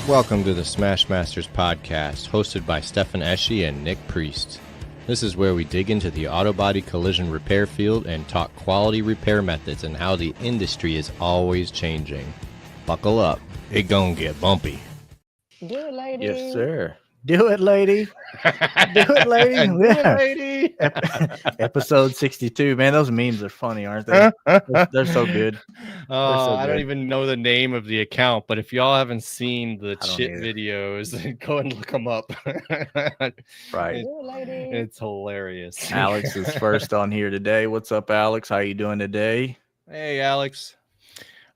Welcome to the Smash Masters podcast, hosted by Stefan Eschi and Nick Priest. This is where we dig into the auto body collision repair field and talk quality repair methods and how the industry is always changing. Buckle up, it gonna get bumpy. Do it, lady. Yes, sir. Do it, lady. Do it, lady. Do it, lady. Episode 62. Man, those memes are funny, aren't they? They're so good. I don't even know the name of the account, but if y'all haven't seen the chit videos, go and look them up. Right. Do it, lady. It's hilarious. Alex is first on here today. What's up, Alex? How you doing today? Hey, Alex.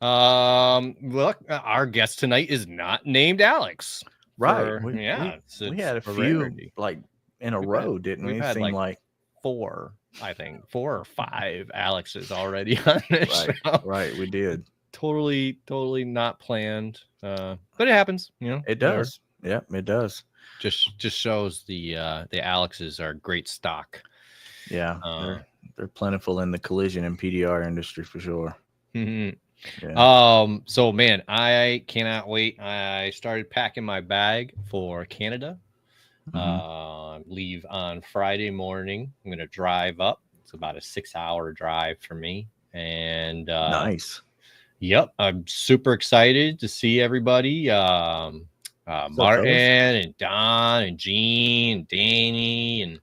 Look, our guest tonight is not named Alex. Right. We had a few like in a row, didn't we? We've had like four or five Alexes already on this show. Right, we did. Totally not planned. But it happens, you know. It does. Yeah, it does. Just shows the Alexes are great stock. Yeah, they're plentiful in the collision and PDR industry for sure. Mm-hmm. Yeah. So man, I cannot wait. I started packing my bag for Canada. Leave on Friday morning. I'm gonna drive up. It's about a 6-hour drive for me. And nice. Yep, I'm super excited to see everybody. Martin and Don and Gene and Danny, and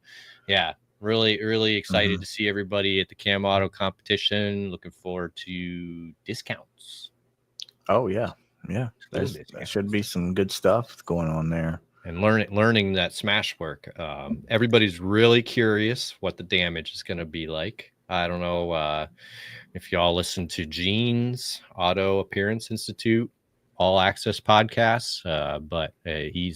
yeah, really excited to see everybody at the Cam Auto competition. Looking forward to discounts. Oh yeah. There should be some good stuff going on there. And learning that smash work. Everybody's really curious what the damage is going to be like. I don't know if y'all listen to Gene's Auto Appearance Institute All Access podcasts, but he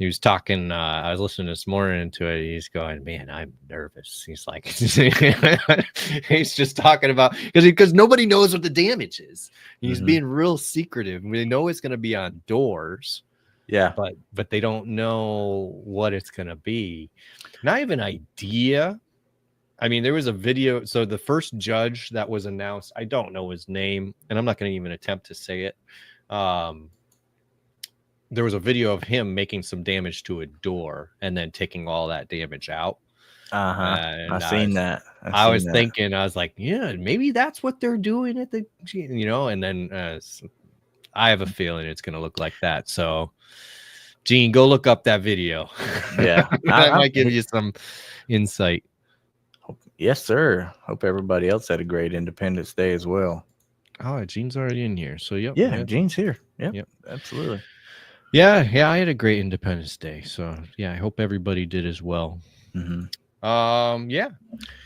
was talking. I was listening this morning to it. He's going, man, I'm nervous. He's like, he's just talking about because nobody knows what the damage is. He's being real secretive. We know it's going to be on doors. Yeah, but they don't know what it's going to be. And I have an idea. I mean, there was a video. So the first judge that was announced, I don't know his name, and I'm not going to even attempt to say it. There was a video of him making some damage to a door and then taking all that damage out. I've seen that. I was thinking, I was like, yeah, maybe that's what they're doing at the, and then I have a feeling it's going to look like that. So, Gene, go look up that video. Yeah. That might give you some insight. Yes, sir. Hope everybody else had a great Independence Day as well. Oh, Gene's already in here. So, yep. Yeah, Gene's here. Yep. Absolutely. Yeah, I had a great Independence Day. So, yeah, I hope everybody did as well. Yeah.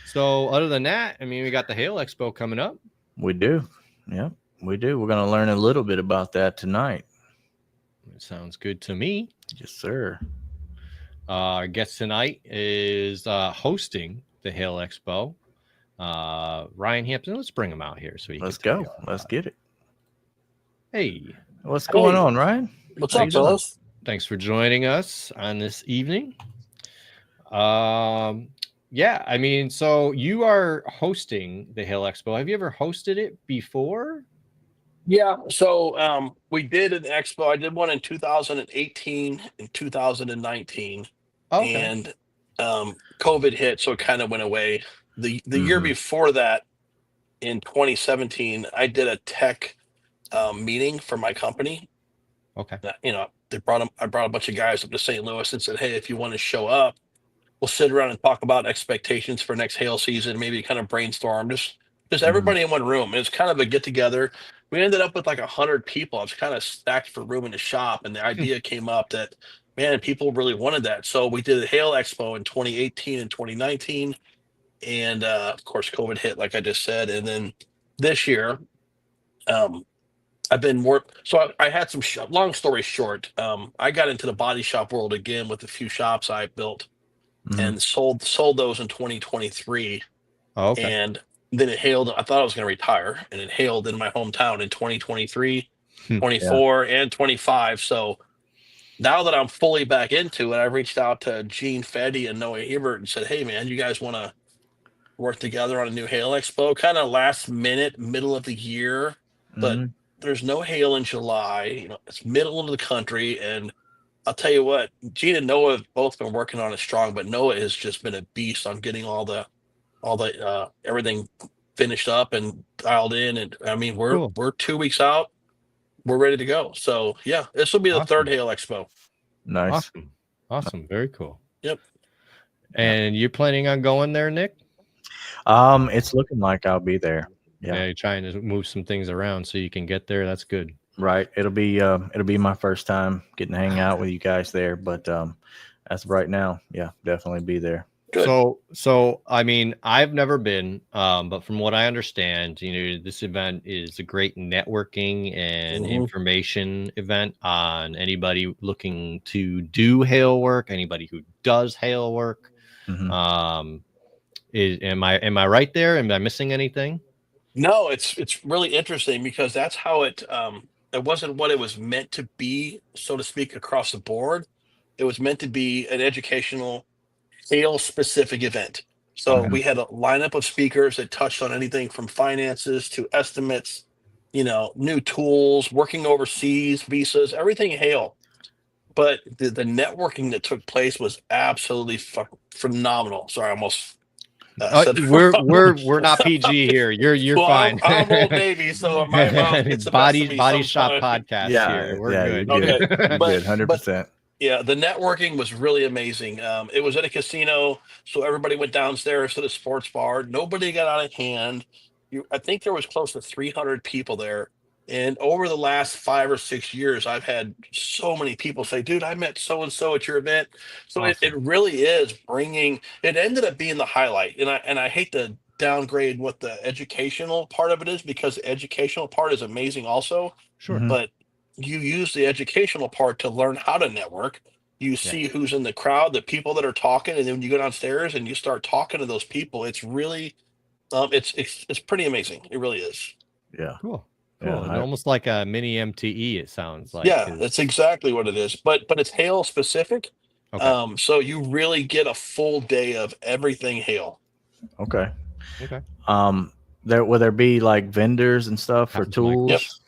So, other than that, I mean, we got the Hail Expo coming up. We do. Yeah, we do. We're going to learn a little bit about that tonight. It sounds good to me. Yes, sir. Our guest tonight is hosting the Hail Expo. Ryan Hampton. Let's bring him out here. So let's go. Let's get it. Hey. What's going on, Ryan? What's up, fellas? Thanks for joining us on this evening. Yeah, I mean, so you are hosting the Hail Expo. Have you ever hosted it before? Yeah, so we did an expo. I did one in 2018 and 2019, and COVID hit, so it kind of went away. The year before that, in 2017, I did a tech meeting for my company. Okay, I brought a bunch of guys up to St. Louis and said, hey, if you want to show up, we'll sit around and talk about expectations for next hail season, maybe kind of brainstorm, just everybody in one room. It's kind of a get together. We ended up with like 100 people. I was kind of stacked for room in the shop, and the idea came up that, man, people really wanted that. So we did a Hail Expo in 2018 and 2019, and of course COVID hit, like I just said. And then this year, I've been more. So I had some. Long story short, I got into the body shop world again with a few shops I built and sold those in 2023. Okay. And then it hailed. I thought I was going to retire, and it hailed in my hometown in 2023, 24, and 25. So now that I'm fully back into it, I reached out to Gene Feddy and Noah Hebert and said, hey, man, you guys want to work together on a new Hail Expo? Kind of last minute, middle of the year. But there's no hail in July. You know, it's middle of the country, and I'll tell you what, Gene and Noah have both been working on it strong, but Noah has just been a beast on getting all the everything finished up and dialed in. And I mean, Cool. we're 2 weeks out. We're ready to go. So yeah, this will be the third Hail Expo. Nice. Awesome. Very cool. Yep. And you're planning on going there, Nick? It's looking like I'll be there. Yeah. You're trying to move some things around so you can get there. That's good. Right. It'll be my first time getting to hang out with you guys there. But as of right now, yeah, definitely be there. Good. So I mean, I've never been, but from what I understand, this event is a great networking and information event on anybody looking to do hail work, anybody who does hail work. Mm-hmm. Am I right there? Am I missing anything? No, it's really interesting because that's how it wasn't what it was meant to be, so to speak, across the board. It was meant to be an educational, hail specific event. So we had a lineup of speakers that touched on anything from finances to estimates, new tools, working overseas, visas, everything hail. But the networking that took place was absolutely phenomenal. Sorry, I almost said we're not PG here. You're well, fine. I'm Old Navy, so my mouth gets the best of me body shop sometimes. podcast. Yeah, here. We're good. Okay, good, 100%. Yeah, the networking was really amazing. It was at a casino, so everybody went downstairs to the sports bar. Nobody got out of hand. I think there was close to 300 people there. And over the last 5 or 6 years, I've had so many people say, dude, I met so-and-so at your event. So Awesome. it really is bringing, it ended up being the highlight. And I hate to downgrade what the educational part of it is, because the educational part is amazing also. Sure. But you use the educational part to learn how to network. You see who's in the crowd, the people that are talking, and then when you go downstairs and you start talking to those people, it's really, it's pretty amazing. It really is. Yeah. Cool. Yeah, almost like a mini MTE. It sounds like. Yeah, that's exactly what it is. But it's hail specific. Okay. So you really get a full day of everything hail. Okay. Okay. Will there be like vendors and stuff for tools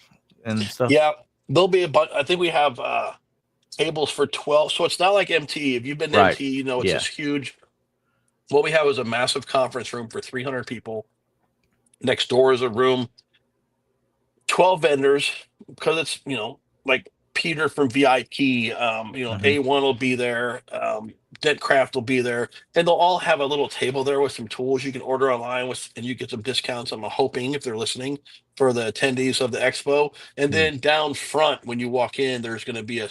and stuff? Yeah, there'll be a bunch. I think we have tables for 12. So it's not like MTE. If you've been to MTE, it's just huge. What we have is a massive conference room for 300 people. Next door is a room, 12 vendors, because it's, like Peter from VIP, A1 will be there, Dentcraft will be there, and they'll all have a little table there with some tools you can order online and you get some discounts, I'm hoping, if they're listening, for the attendees of the expo. And then down front, when you walk in, there's going to be a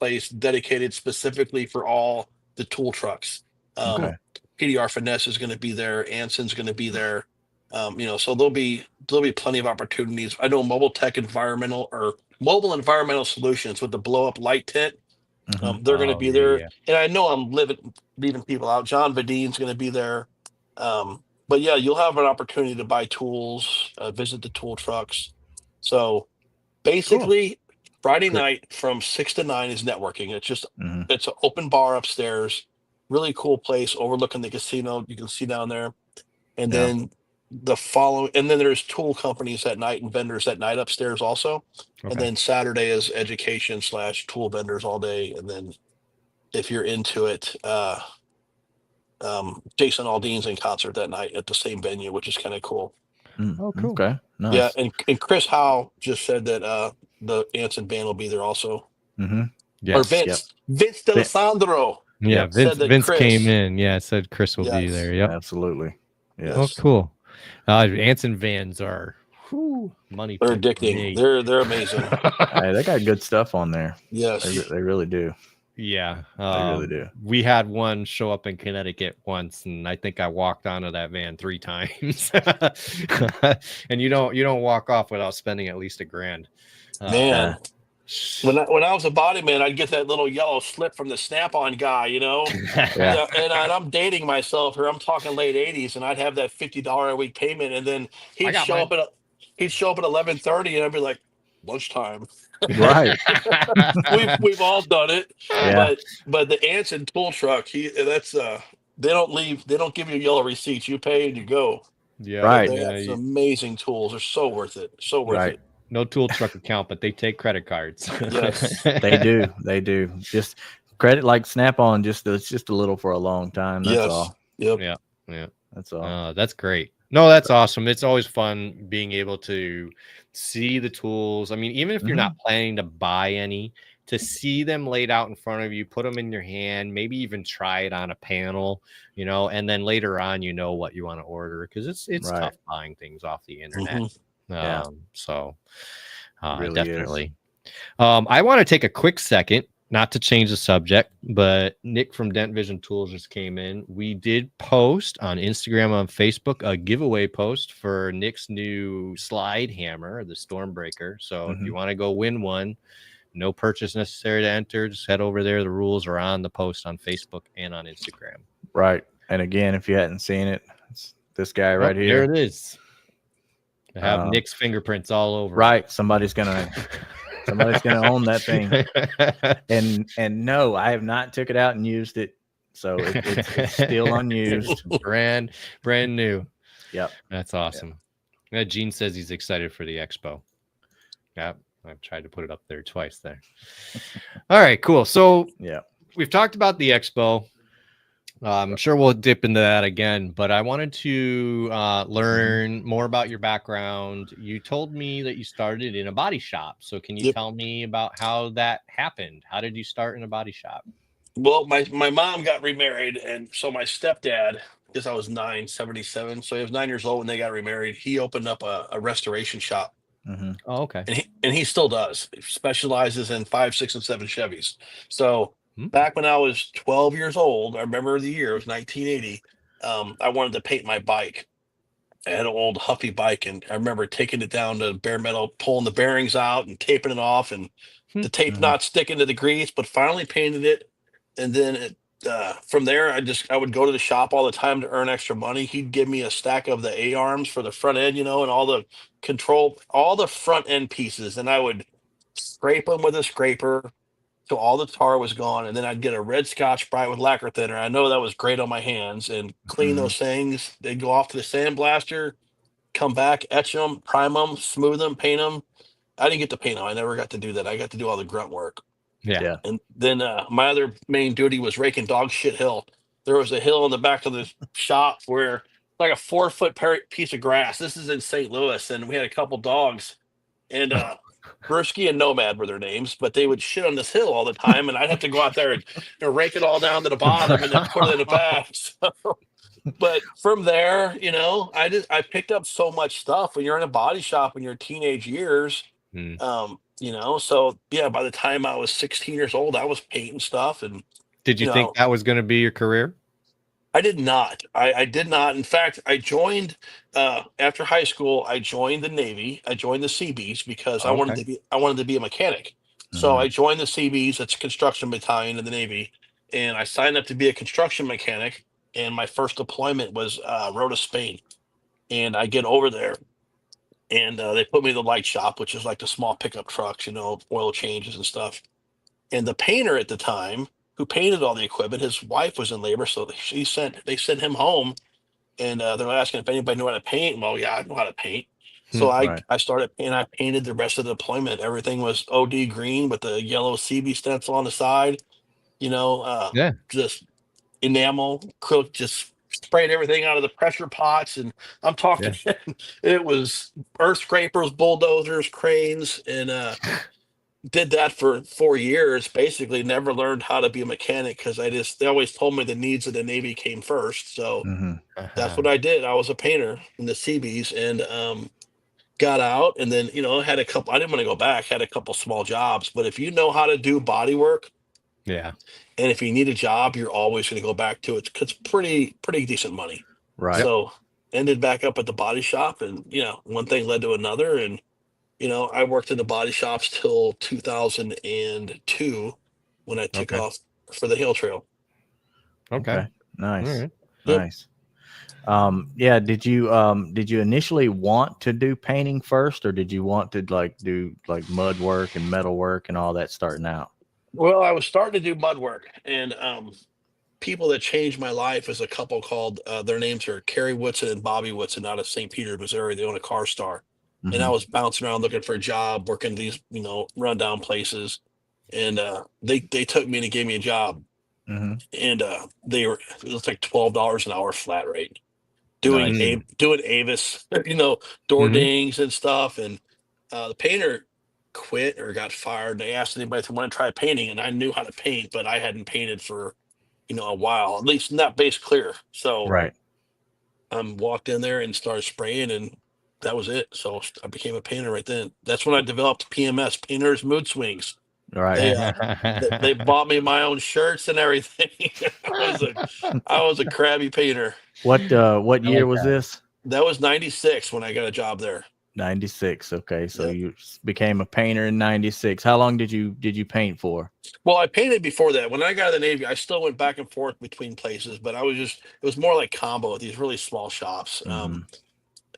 place dedicated specifically for all the tool trucks. PDR Finesse is going to be there, Anson's going to be there. So there'll be plenty of opportunities. I know Mobile Environmental Solutions with the blow up light tent. They're going to be there. Yeah. And I know I'm leaving people out. John Vadine's going to be there. But yeah, you'll have an opportunity to buy tools, visit the tool trucks. So basically Friday night from 6 to 9 is networking. It's just, it's an open bar upstairs, really cool place overlooking the casino. You can see down there. And then and then there's tool companies at night and vendors at night upstairs also. And then Saturday is education / tool vendors all day. And then if you're into it, Jason Aldean's in concert that night at the same venue, which is kind of cool. Oh, cool. Okay. Nice. Yeah. And Chris Howe just said that the Anson band will be there also. Yes. Or Vince D'Alessandro. Yeah. Vince came in. Yeah. Said Chris will be there. Yep. Absolutely. Yes. Oh, cool. Anson vans are money. They're addicting. They're amazing. They got good stuff on there. Yes, they really do. Yeah, they really do. We had one show up in Connecticut once, and I think I walked onto that van 3 times. And you don't walk off without spending at least $1,000. Man. When I was a body man, I'd get that little yellow slip from the Snap-on guy, and I'm dating myself here. I'm talking late 80s, and I'd have that $50 a week payment, and then he'd show up at 11:30, and I'd be like, lunchtime. Right. We've all done it. Yeah. But the Anson tool truck, they don't give you yellow receipts. You pay and you go. Yeah. Right. They have some amazing tools. They're so worth it. So worth it. no tool truck account, but they take credit cards. Yes. They do. They do. Just credit like Snap-on. It's just a little for a long time. That's Yes. all. Yep. Yeah, yeah. That's all. That's great. No, that's awesome. It's always fun being able to see the tools. I mean, even if you're not planning to buy any, to see them laid out in front of you, put them in your hand, maybe even try it on a panel, and then later on, what you want to order, because it's Right. tough buying things off the internet. Yeah. So Really definitely. I want to take a quick second, not to change the subject, but Nick from Dent Vision Tools just came in. We did post on Instagram, on Facebook, a giveaway post for Nick's new slide hammer, the Stormbreaker. So if you want to go win one, no purchase necessary to enter. Just head over there. The rules are on the post on Facebook and on Instagram. Right. And again, if you hadn't seen it, it's this guy right here. There it is. I have Nick's fingerprints all over. Right. Somebody's gonna own that thing. And no, I have not took it out and used it, so it's still unused. brand new. Yep. That's awesome. Yeah. Gene says he's excited for the expo. Yep. I've tried to put it up there twice there. All right, cool. So we've talked about the expo. I'm sure we'll dip into that again, but I wanted to learn more about your background. You told me that you started in a body shop. So can you tell me about how that happened? How did you start in a body shop? Well, my mom got remarried, and so my stepdad, because I was 77, so he was 9 years old when they got remarried. He opened up a restoration shop. Oh, okay. And he still does. He specializes in 5, 6, and 7 Chevys. So back when I was 12 years old, I remember the year, it was 1980. I wanted to paint my bike. I had an old Huffy bike, and I remember taking it down to bare metal, pulling the bearings out and taping it off, and the tape not sticking to the grease, but finally painted it. And then from there, I would go to the shop all the time to earn extra money. He'd give me a stack of the A-arms for the front end, and all the all the front end pieces, and I would scrape them with a scraper till all the tar was gone, and then I'd get a red Scotch-Brite with lacquer thinner. I know that was great on my hands, and clean those things. They'd go off to the sandblaster, come back, etch them, prime them, smooth them, paint them. I didn't get to paint them. I never got to do that. I got to do all the grunt work. Yeah. And then my other main duty was raking dog shit hill. There was a hill in the back of the shop where like a 4-foot piece of grass. This is in St. Louis, and we had a couple dogs, and Brewski and Nomad were their names, but they would shit on this hill all the time, and I'd have to go out there and rake it all down to the bottom and then put it in the back. So, but from there, I picked up so much stuff when you're in a body shop in your teenage years. So yeah, by the time I was 16 years old, I was painting stuff. And did you think that was going to be your career? I did not. I did not. In fact, I joined after high school. I joined the Navy. I joined the Seabees because I wanted to be a mechanic. So I joined the Seabees. It's a construction battalion in the Navy, and I signed up to be a construction mechanic. And my first deployment was Rota, Spain, and I get over there. And they put me in the light shop, which is like the small pickup trucks, oil changes and stuff. And the painter at the time, who painted all the equipment, his wife was in labor, so they sent him home, and they're asking if anybody knew how to paint. Well, yeah, I know how to paint. So I started, and I painted the rest of the deployment. Everything was OD green with the yellow CB stencil on the side. Just enamel, acrylic, just sprayed everything out of the pressure pots, and I'm talking it was earth scrapers, bulldozers, cranes, and did that for 4 years. Basically never learned how to be a mechanic because they always told me the needs of the Navy came first. So that's what I did. I was a painter in the Seabees, and got out, and then had a couple. I didn't want to go back. Had a couple small jobs, but if you know how to do body work, and if you need a job, you're always going to go back to it because it's pretty decent money. Right. So ended back up at the body shop, and one thing led to another, and I worked in the body shops till 2002 when I took off for the Hill Trail. Okay. Nice. All right. Nice. Did you initially want to do painting first, or did you want to do mud work and metal work and all that starting out? Well, I was starting to do mud work, and people that changed my life is a couple called their names are Kerry Woodson and Bobby Woodson out of St. Peter, Missouri. They own a Car Star. and I was bouncing around looking for a job, working these, rundown places. And they took me and gave me a job. Mm-hmm. And it was like $12 an hour flat rate. Doing Nice. doing Avis, door dings and stuff. And the painter quit or got fired. They asked anybody if they want to try painting, and I knew how to paint, but I hadn't painted for a while, at least not base clear. So Right. walked in there and started spraying, and that was it. So I became a painter right then. That's when I developed PMS, Painter's Mood Swings. Right. They bought me my own shirts and everything. I was a crabby painter. What year was that. this? That was 96 when I got a job there. 96. Okay, so Yeah. you became a painter in 96. How long did you paint for? Well, I painted before that. When I got out of the Navy, I still went back and forth between places, but it was more like combo at these really small shops.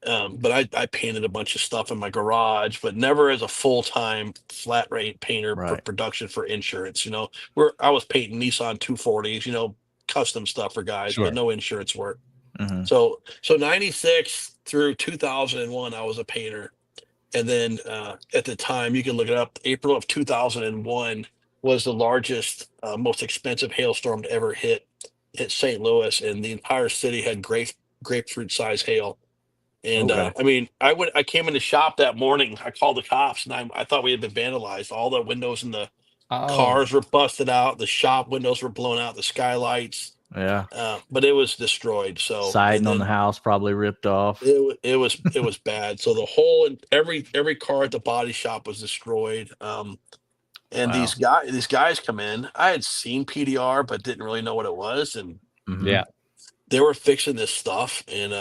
But I painted a bunch of stuff in my garage, but never as a full-time flat rate painter for Right. production for insurance. I was painting Nissan 240s, custom stuff for guys, Sure. but no insurance work. Mhm. So 96 through 2001, I was a painter. And then at the time, you can look it up, April of 2001 was the largest, most expensive hailstorm to ever hit St. Louis, and the entire city had grapefruit size hail. And Okay. I came in the shop that morning. I called the cops, and I thought we had been vandalized. All the windows in the cars were busted out. The shop windows were blown out. The skylights. Yeah. But it was destroyed. So Siding on the house probably ripped off. it was bad. So the whole and every car at the body shop was destroyed. And Wow. these guys come in. I had seen PDR, but didn't really know what it was. And Mhm. Yeah. they were fixing this stuff. And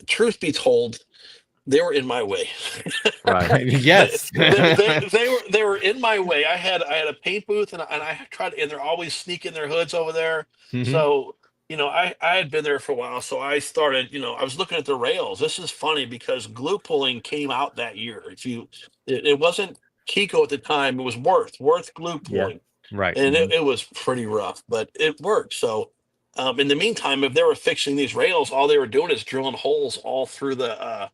truth be told, they were in my way. Right. Yes. they were in my way. I had a paint booth, and I tried, and they're always sneaking their hoods over there. Mhm. So I had been there for a while, so I started. I was looking at the rails. This is funny because glue pulling came out that year. It wasn't Kiko at the time. It was Worth glue Yeah. pulling, Right. and it was pretty rough, but it worked. So. In the meantime, if they were fixing these rails, all they were doing is drilling holes all through the.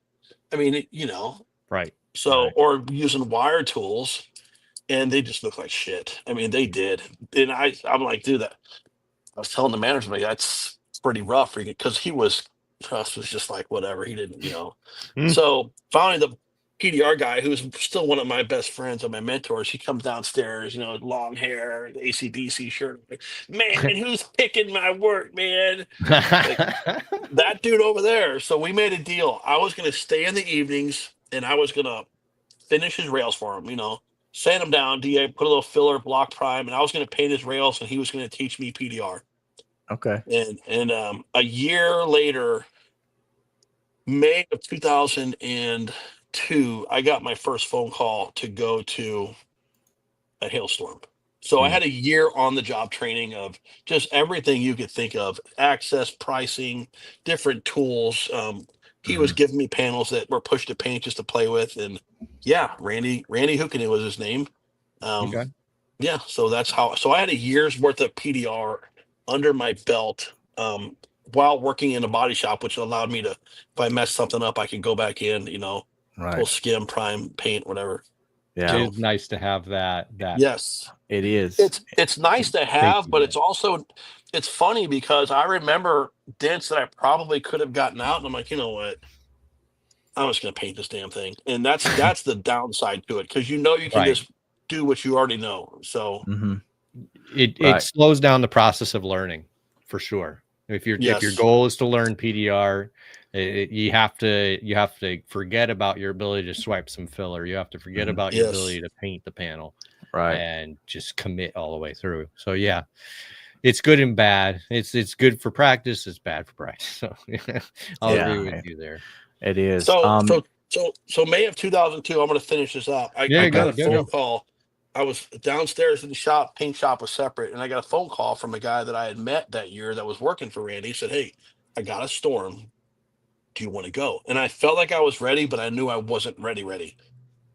Right. So, Right. or using wire tools, and they just look like shit. They did. And I'm like, dude, I was telling the manager, like, that's pretty rough because Trust was just like, whatever. He didn't. Hmm. So finally, the PDR guy, who's still one of my best friends and my mentors, he comes downstairs, long hair, the AC/DC shirt. Like, man, who's picking my work, man? That dude over there. So we made a deal. I was going to stay in the evenings, and I was going to finish his rails for him, sand him down, DA, put a little filler, block prime, and I was going to paint his rails, and he was going to teach me PDR. Okay. And a year later, May of 2002, I got my first phone call to go to a hailstorm. So I had a year on the job training of just everything you could think of, access, pricing, different tools. He was giving me panels that were push to paint just to play with. And yeah, Randy Hookany was his name. Okay. Yeah. So that's so I had a year's worth of PDR under my belt, while working in a body shop, which allowed me to, if I messed something up, I could go back in, pull Right. skim, prime, paint, whatever. Yeah. It is nice to have that. Yes. It is. It's nice to have, but it's funny because I remember dents that I probably could have gotten out, and I'm like, you know what? I'm just gonna paint this damn thing. And that's the downside to it, because you can Right. just do what you already know. So Mhm. It Right. slows down the process of learning for sure. If your Yes. goal is to learn PDR, you have to forget about your ability to swipe some filler. You have to forget about your Yes. ability to paint the panel, Right. and just commit all the way through. So yeah, it's good and bad. It's good for practice. It's bad for practice. So I'll Yeah. agree with you there. It is. So May of 2002, I'm going to finish this up. I got a phone call. I was downstairs in the shop. Paint shop was separate, and I got a phone call from a guy that I had met that year that was working for Randy. He said, "Hey, I got a storm. Do you want to go?" And I felt like I was ready, but I knew I wasn't ready.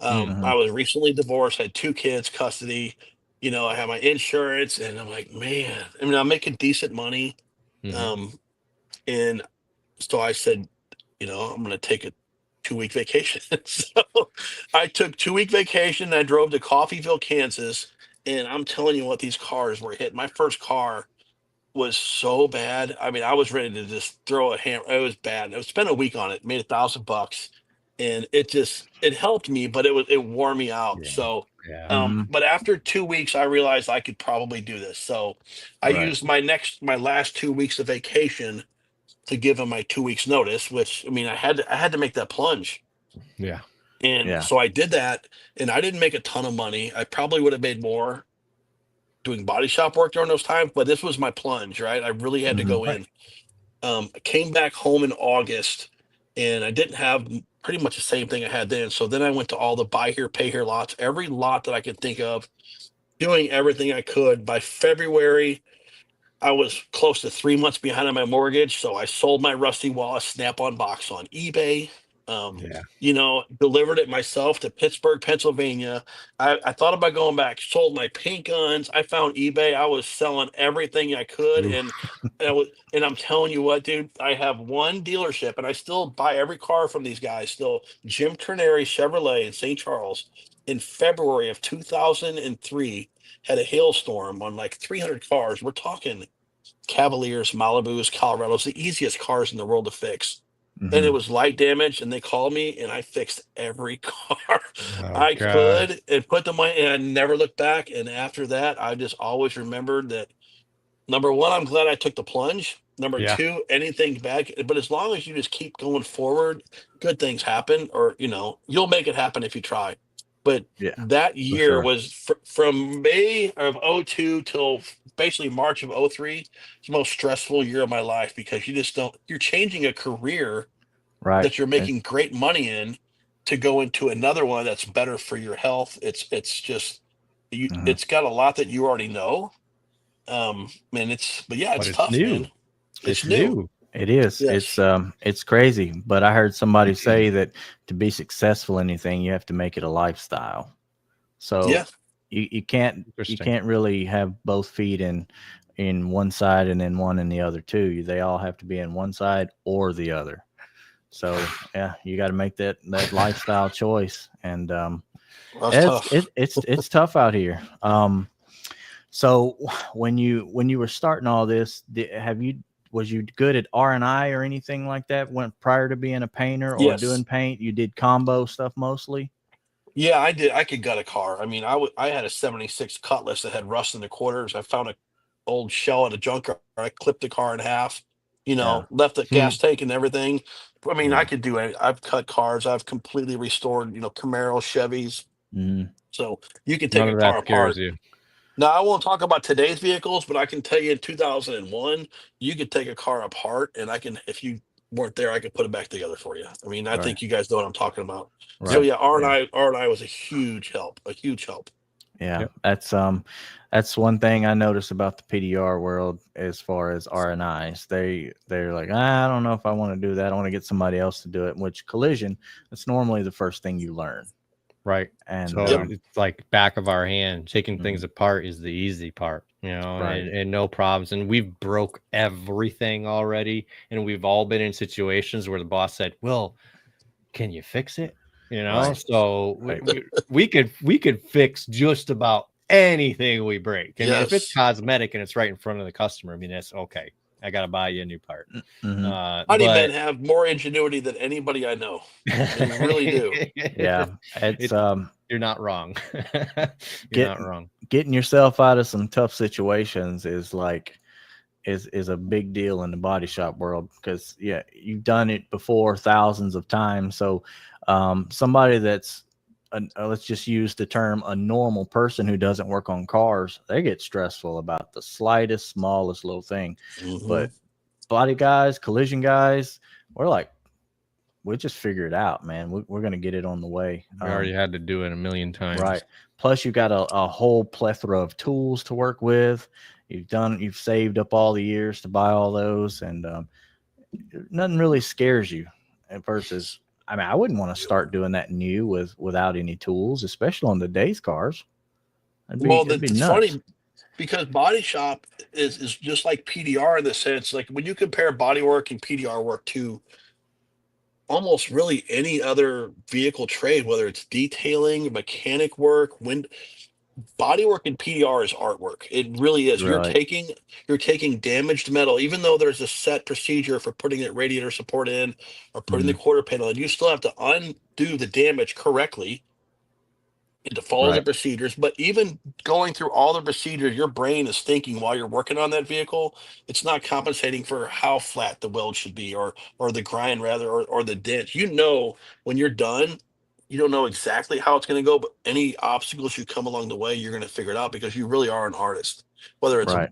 I was recently divorced, had 2 kids, custody. I had my insurance, and I'm like, man. I'm making decent money. Mhm. And so I said, I'm going to take a 2-week vacation. So I took 2-week vacation and I drove to Coffeyville, Kansas. And I'm telling you what, these cars were hit. My first car was so bad. I mean, I was ready to just throw a hammer. It was bad. I spent a week on it, made $1,000, and it helped me, but it wore me out. Yeah. So, Yeah. Mhm. but after 2 weeks, I realized I could probably do this. So, I Right. used my last 2 weeks of vacation to give him my 2 weeks notice. Which, I mean, I had to make that plunge, Yeah. and Yeah. so I did that, and I didn't make a ton of money. I probably would have made more doing body shop work during those times, but this was my plunge, right? I really had to Mhm. go Right. in. I came back home in August, and I didn't have pretty much the same thing I had then. So then I went to all the buy here, pay here lots, every lot that I could think of, doing everything I could. By February, I was close to 3 months behind on my mortgage, so I sold my Rusty Wallace Snap-on box on eBay. Yeah. Delivered it myself to Pittsburgh, Pennsylvania. I thought about going back, sold my paint guns. I found eBay. I was selling everything I could, Oof. and I'm telling you what, dude, I have one dealership, and I still buy every car from these guys. Still, Jim Ternary Chevrolet in St. Charles in February of 2003 had a hailstorm on like 300 cars. We're talking Cavaliers, Malibus, Colorados, the easiest cars in the world to fix. And it Mhm. was light damage, and they called me, and I fixed every car Oh I God. could and put them on, and I never looked back. And after that, I just always remembered that, number one, I'm glad I took the plunge. Number Yeah. two, anything bad, but as long as you just keep going forward, good things happen, or you'll make it happen if you try. But Yeah. that For year sure. was from May of '02 till basically March of '03. It's the most stressful year of my life, because you just don't, you're changing a career Right. that you're making great money in to go into another one that's better for your health. It's just Mhm. it's got a lot that you already know. And but yeah, But it's it's tough, new. man. It's It's new. new. It is. Yes. It's crazy. But I heard somebody say that to be successful in anything, you have to make it a lifestyle. Yeah. So you can't Interesting. really have both feet in one side and then one in the other too. They all have to be in one side or the other. So yeah, you got to make that lifestyle choice, and That's tough. it's tough out here. So when you were starting all this, was you good at R&I or anything like that when prior to being a painter or doing Yes. paint? You did combo stuff mostly. Yeah, I did. I could gut a car. I mean, I had a '76 Cutlass that had rust in the quarters. I found a old shell at a junkyard. I clipped the car in half, Yeah. left the Hmm. gas tank and everything. I mean, I Yeah. could do it. I've cut cars. I've completely restored, Camaro, Chevys. Mhm. So you can take None a of car that scares apart. you. Now, I won't talk about today's vehicles, but I can tell you in 2001, you could take a car apart, and if you weren't there, I could put it back together for you. I mean, I Right. think you guys know what I'm talking about. So Right. yeah, R and Yeah. I, R and I was a huge help, a huge help. Yeah. Yep. That's one thing I noticed about the PDR world as far as R&Is. They're like, I don't know if I want to do that. I want to get somebody else to do it. Which collision, that's normally the first thing you learn. Right. And So Yep. it's like back of our hand. Taking things Mhm. apart is the easy part, Right. and no problems. And we've broke everything already. And we've all been in situations where the boss said, "Well, can you fix it?" Right. So Right. we could fix just about anything we break. I mean, if it's Yes. cosmetic and it's right in front of the customer, I mean, that's okay. I got to buy you a new part. Mhm. Mighty men But have more ingenuity than anybody I know. They really do. Yeah. It's you're not wrong. You're get not wrong. getting yourself out of some tough situations is like is a big deal in the body shop world because yeah, you've done it before thousands of times. So somebody that's let's just use the term a normal person who doesn't work on cars, they get stressful about the slightest, smallest little thing. Hmm. But body guys, collision guys, we're like, we'll just figure it out, man. We're gonna get it on the way. We already had to do it a million times. Right. Plus, you got a whole plethora of tools to work with. You've saved up all the years to buy all those, and nothing really scares you. Versus, I mean, I wouldn't want to start doing that new without any tools, especially on the days cars. Well, It'd be it's nuts. funny because body shop is just like PDR in the sense, like when you compare body work and PDR work to almost really any other vehicle trade, whether it's detailing, mechanic work, body work in PDR is artwork. It really is. Right. You're taking damaged metal, even though there's a set procedure for putting that radiator support in or putting the quarter panel in, you still have to undo the damage correctly and to follow the Right. procedures. But even going through all the procedures, your brain is thinking while you're working on that vehicle, it's not compensating for how flat the weld should be, or the grind rather, or the dent. You know, when you're done, you don't know exactly how it's going to go, but any obstacles you come along the way, you're going to figure it out because you really are an artist. Whether it's Right.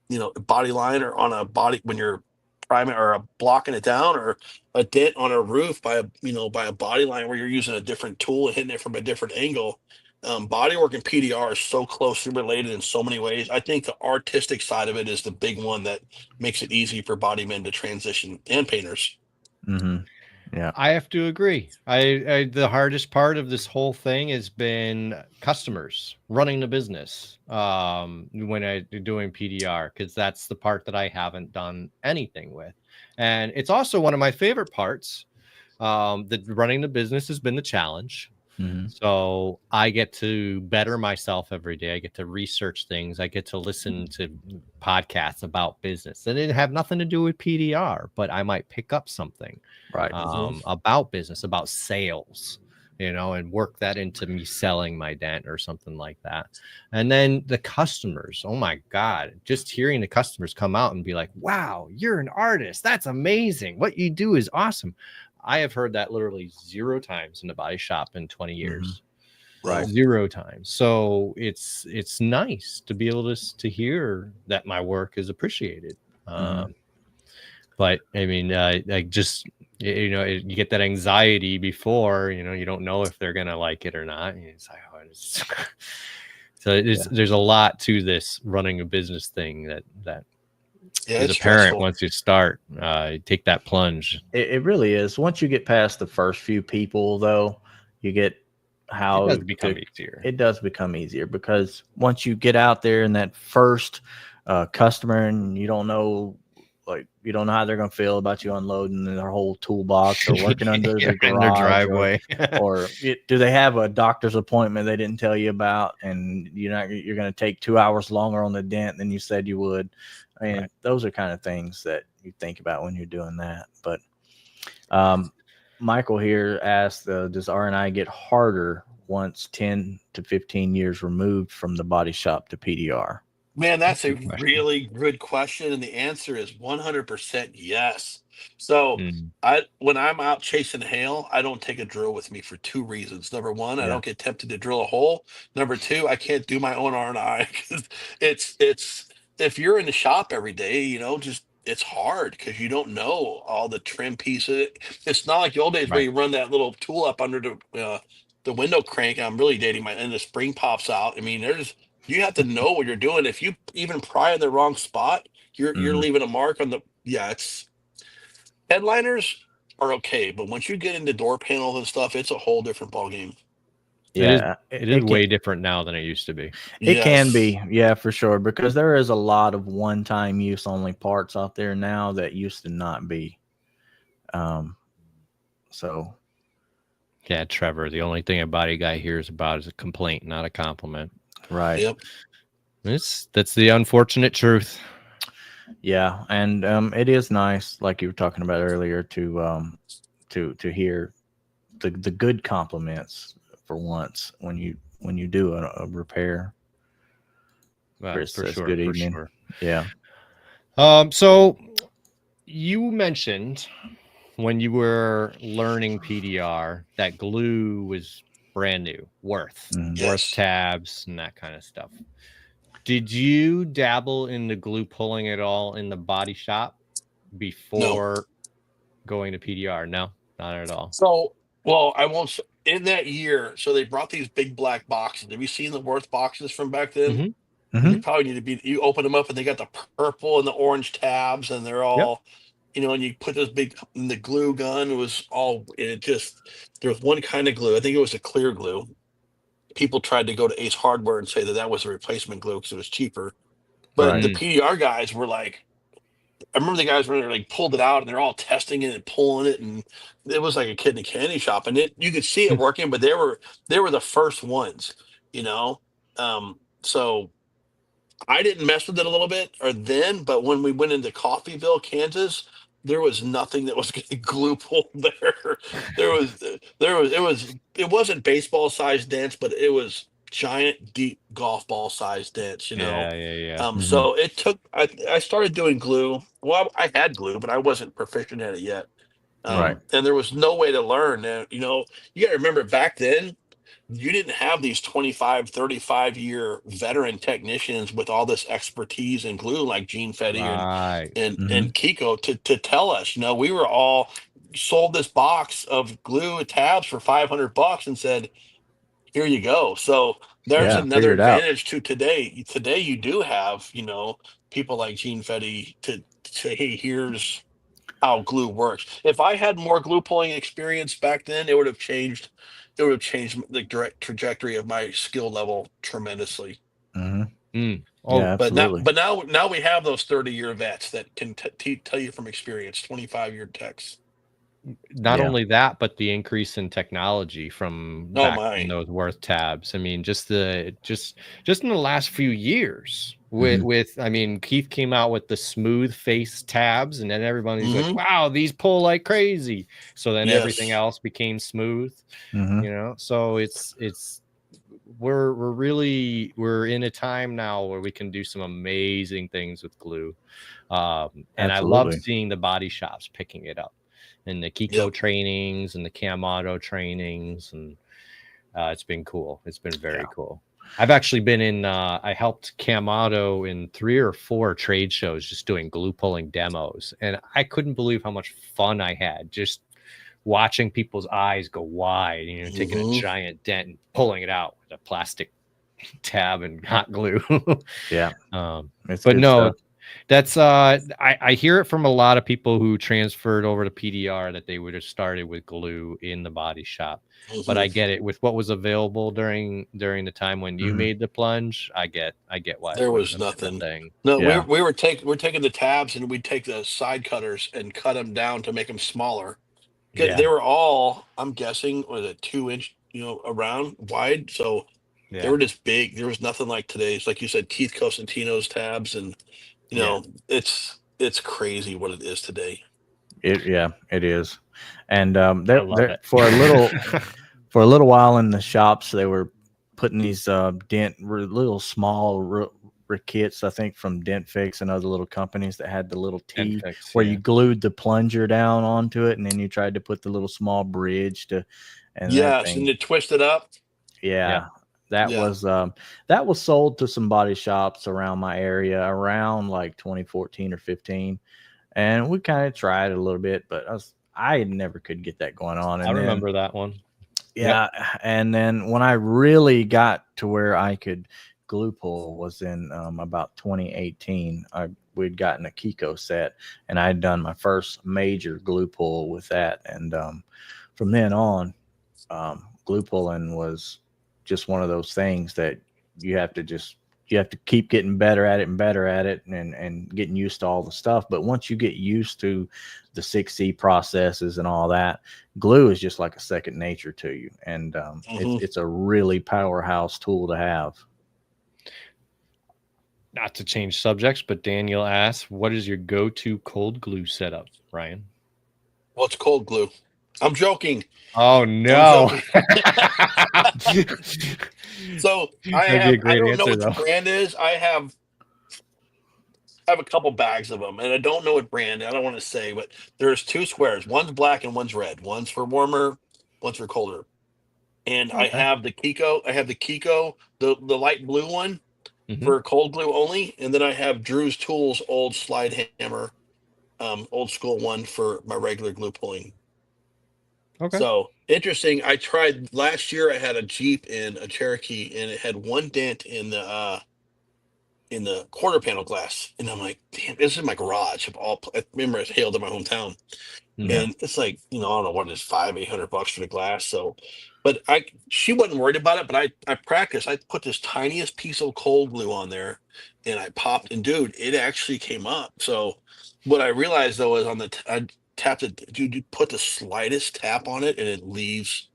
a body line or on a body when you're priming or blocking it down, or a dent on a roof by a body line where you're using a different tool and hitting it from a different angle. Bodywork and PDR are so closely related in so many ways. I think the artistic side of it is the big one that makes it easy for bodymen to transition, and painters. Mm-hmm. Yeah. I have to agree. The hardest part of this whole thing has been customers running the business when I doing PDR, because that's the part that I haven't done anything with, and it's also one of my favorite parts. The running the business has been the challenge. Mm-hmm. So I get to better myself every day. I get to research things. I get to listen to podcasts about business that didn't have nothing to do with PDR, but I might pick up something Right. about business, about sales, and work that into me selling my dent or something like that. And then the customers, oh my God, just hearing the customers come out and be like, wow, you're an artist. That's amazing. What you do is awesome. I have heard that literally 0 times in the body shop in 20 years. Right. 0 times. So it's nice to be able to hear that my work is appreciated. But I mean, like just, you get that anxiety before, you don't know if they're going to like it or not. And it's like, so there's a lot to this running a business thing that as a parent, once you start, take that plunge. It really is. Once you get past the first few people, though, you get how it does become easier. It does become easier because once you get out there and that first customer, and you don't know how they're going to feel about you unloading their whole toolbox or working under the garage in their driveway, or do they have a doctor's appointment they didn't tell you about, and you're going to take 2 hours longer on the dent than you said you would. I mean, those are kind of things that you think about when you're doing that. But Michael here asked, does R&I get harder once 10 to 15 years removed from the body shop to PDR? Man, that's a really good question. And the answer is 100% yes. So when I'm out chasing hail, I don't take a drill with me for 2 reasons. Number one, I don't get tempted to drill a hole. Number two, I can't do my own R&I because it's if you're in the shop every day, just it's hard because you don't know all the trim pieces. It's not like the old days where you run that little tool up under the window crank. I'm really dating and the spring pops out. I mean, you have to know what you're doing. If you even pry in the wrong spot, you're leaving a mark on the. It's headliners are okay, but once you get into door panels and stuff, it's a whole different ballgame. Yeah, it is way different now than it used to be. It can be, yeah, for sure, because there is a lot of one-time use only parts out there now that used to not be. So, yeah, Trevor, the only thing a body guy hears about is a complaint, not a compliment. Right. Yep. That's the unfortunate truth. Yeah, and it is nice, like you were talking about earlier, to hear the good compliments for once when you do a repair. Chris, for sure. Good evening. Sure. Yeah. So you mentioned when you were learning PDR that glue was brand new, Worth tabs and that kind of stuff. Did you dabble in the glue pulling at all in the body shop before going to PDR? No, not at all. So, well, I won't. In that year, so they brought these big black boxes. Have you seen the Worth boxes from back then? You probably need to you open them up and they got the purple and the orange tabs, and they're all, and you put this big, the glue gun was all, there was one kind of glue. I think it was a clear glue. People tried to go to Ace Hardware and say that was a replacement glue because it was cheaper. But the PDR guys were like, I remember the guys when they like pulled it out and they're all testing it and pulling it, and it was like a kid in a candy shop, and you could see it working, but they were the first ones, you know. So I didn't mess with it a little bit or then, but when we went into Coffeyville, Kansas, there was nothing that was getting glue pulled there. It wasn't baseball sized dents, but it was giant, deep golf ball sized dents, Yeah, yeah, yeah. So it took, I started doing glue. Well, I had glue, but I wasn't proficient at it yet. Right. And there was no way to learn. You got to remember back then, you didn't have these 25, 35-year veteran technicians with all this expertise in glue like Gene Fetty Right. and Kiko to tell us. We were all sold this box of glue tabs for $500 and said, here you go. So there's Yeah, another figure it out. advantage to today. Today you do have, people like Gene Fetty to say, hey, here's how glue works. If I had more glue pulling experience back then, it would have changed the direct trajectory of my skill level tremendously. Oh, Yeah, But absolutely. now we have those 30-year vets that can tell you from experience, 25-year techs. not Yeah. only that, but the increase in technology from Oh back my. in those Worth tabs. I mean, just in the last few years with I mean, Keith came out with the smooth face tabs, and then everybody's like, wow, these pull like crazy. So then everything Yes. else became smooth, Mhm. So we're in a time now where we can do some amazing things with glue. And I love Absolutely. seeing the body shops picking it up, and the Kiko Yep. trainings and the Cam Auto trainings, and it's been cool. It's been very cool. I've actually been in. I helped Cam Auto in 3 or 4 trade shows, just doing glue pulling demos, and I couldn't believe how much fun I had just watching people's eyes go wide. Taking a giant dent and pulling it out with a plastic tab and hot glue. Yeah. But good no, stuff. that's I hear it from a lot of people who transferred over to PDR that they would have started with glue in the body shop. But I get it with what was available during the time when you made the plunge. I get why There it was wouldn't have been a nothing. thing. No, Yeah. we're taking the tabs and we'd take the side cutters and cut them down to make them smaller. Yeah. They were all, I'm guessing, was it 2 inch, around wide. So they were just big. There was nothing like today's, like you said, Keith Cosentino's tabs, and it's crazy what it is today. It is. And I love it. for a little while in the shops, they were putting these little small kits, I think from Dent Fix and other little companies that had the little T Fix, where you glued the plunger down onto it, and then you tried to put the little small bridge to, and that Yes, thing. and you twist it up. Yeah. That Yeah. was sold to some body shops around my area around like 2014 or 15. And we kind of tried it a little bit, but I never could get that going on. And I remember that one. Yeah. And then when I really got to where I could glue pull was in about 2018. We'd gotten a Kiko set, and I had done my first major glue pull with that. And from then on, glue pulling was just one of those things that you have to keep getting better at it and better at it, and getting used to all the stuff. But once you get used to the 6C processes and all that, glue is just like a second nature to you. And it's a really powerhouse tool to have. Not to change subjects, but Daniel asks, what is your go-to cold glue setup, Ryan? What's cold glue? I'm joking. Oh no. So I don't know what the brand is. I have a couple bags of them, and I don't know what brand. I don't want to say, but there's 2 squares. One's black and one's red. One's for warmer, one's for colder. And I have the Kiko. I have the Kiko, the light blue one for cold glue only, and then I have Drew's Tools old slide hammer, old school one for my regular glue pulling. Okay. So interesting. I tried last year. I had a Jeep and a Cherokee, and it had one dent in the quarter panel glass, and I'm like, damn, this is my garage. I remember it hailed in my hometown, and it's like, I don't know what it is, $500-800 for the glass. So But she wasn't worried about it. But I practiced. I put this tiniest piece of cold glue on there, and I popped. And dude, it actually came up. So what I realized though is I tapped it. Dude, you put the slightest tap on it, and it leaves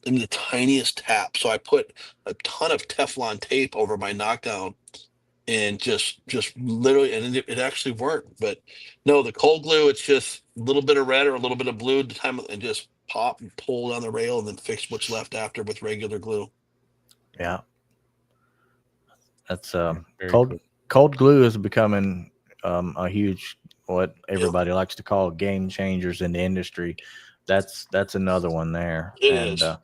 in the tiniest tap. So I put a ton of Teflon tape over my knockdown, and just literally, and it actually worked. But no, the cold glue, it's just a little bit of red or a little bit of blue at the time, and just pop and pull down the rail, and then fix what's left after with regular glue. Yeah. That's Very cold cool. cold glue is becoming a huge, what everybody likes to call game changers in the industry. That's another one there. It And is. yeah.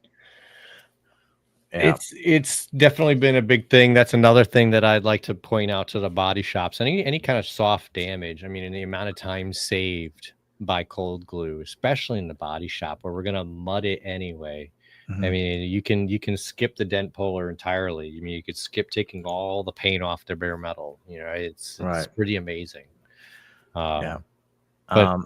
It's definitely been a big thing. That's another thing that I'd like to point out to the body shops. Any kind of soft damage. I mean, in the amount of time saved by cold glue, especially in the body shop where we're gonna mud it anyway. I Mhm. mean, you can skip the dent puller entirely. I mean, you could skip taking all the paint off the bare metal. You know, it's Right. pretty amazing. Yeah. But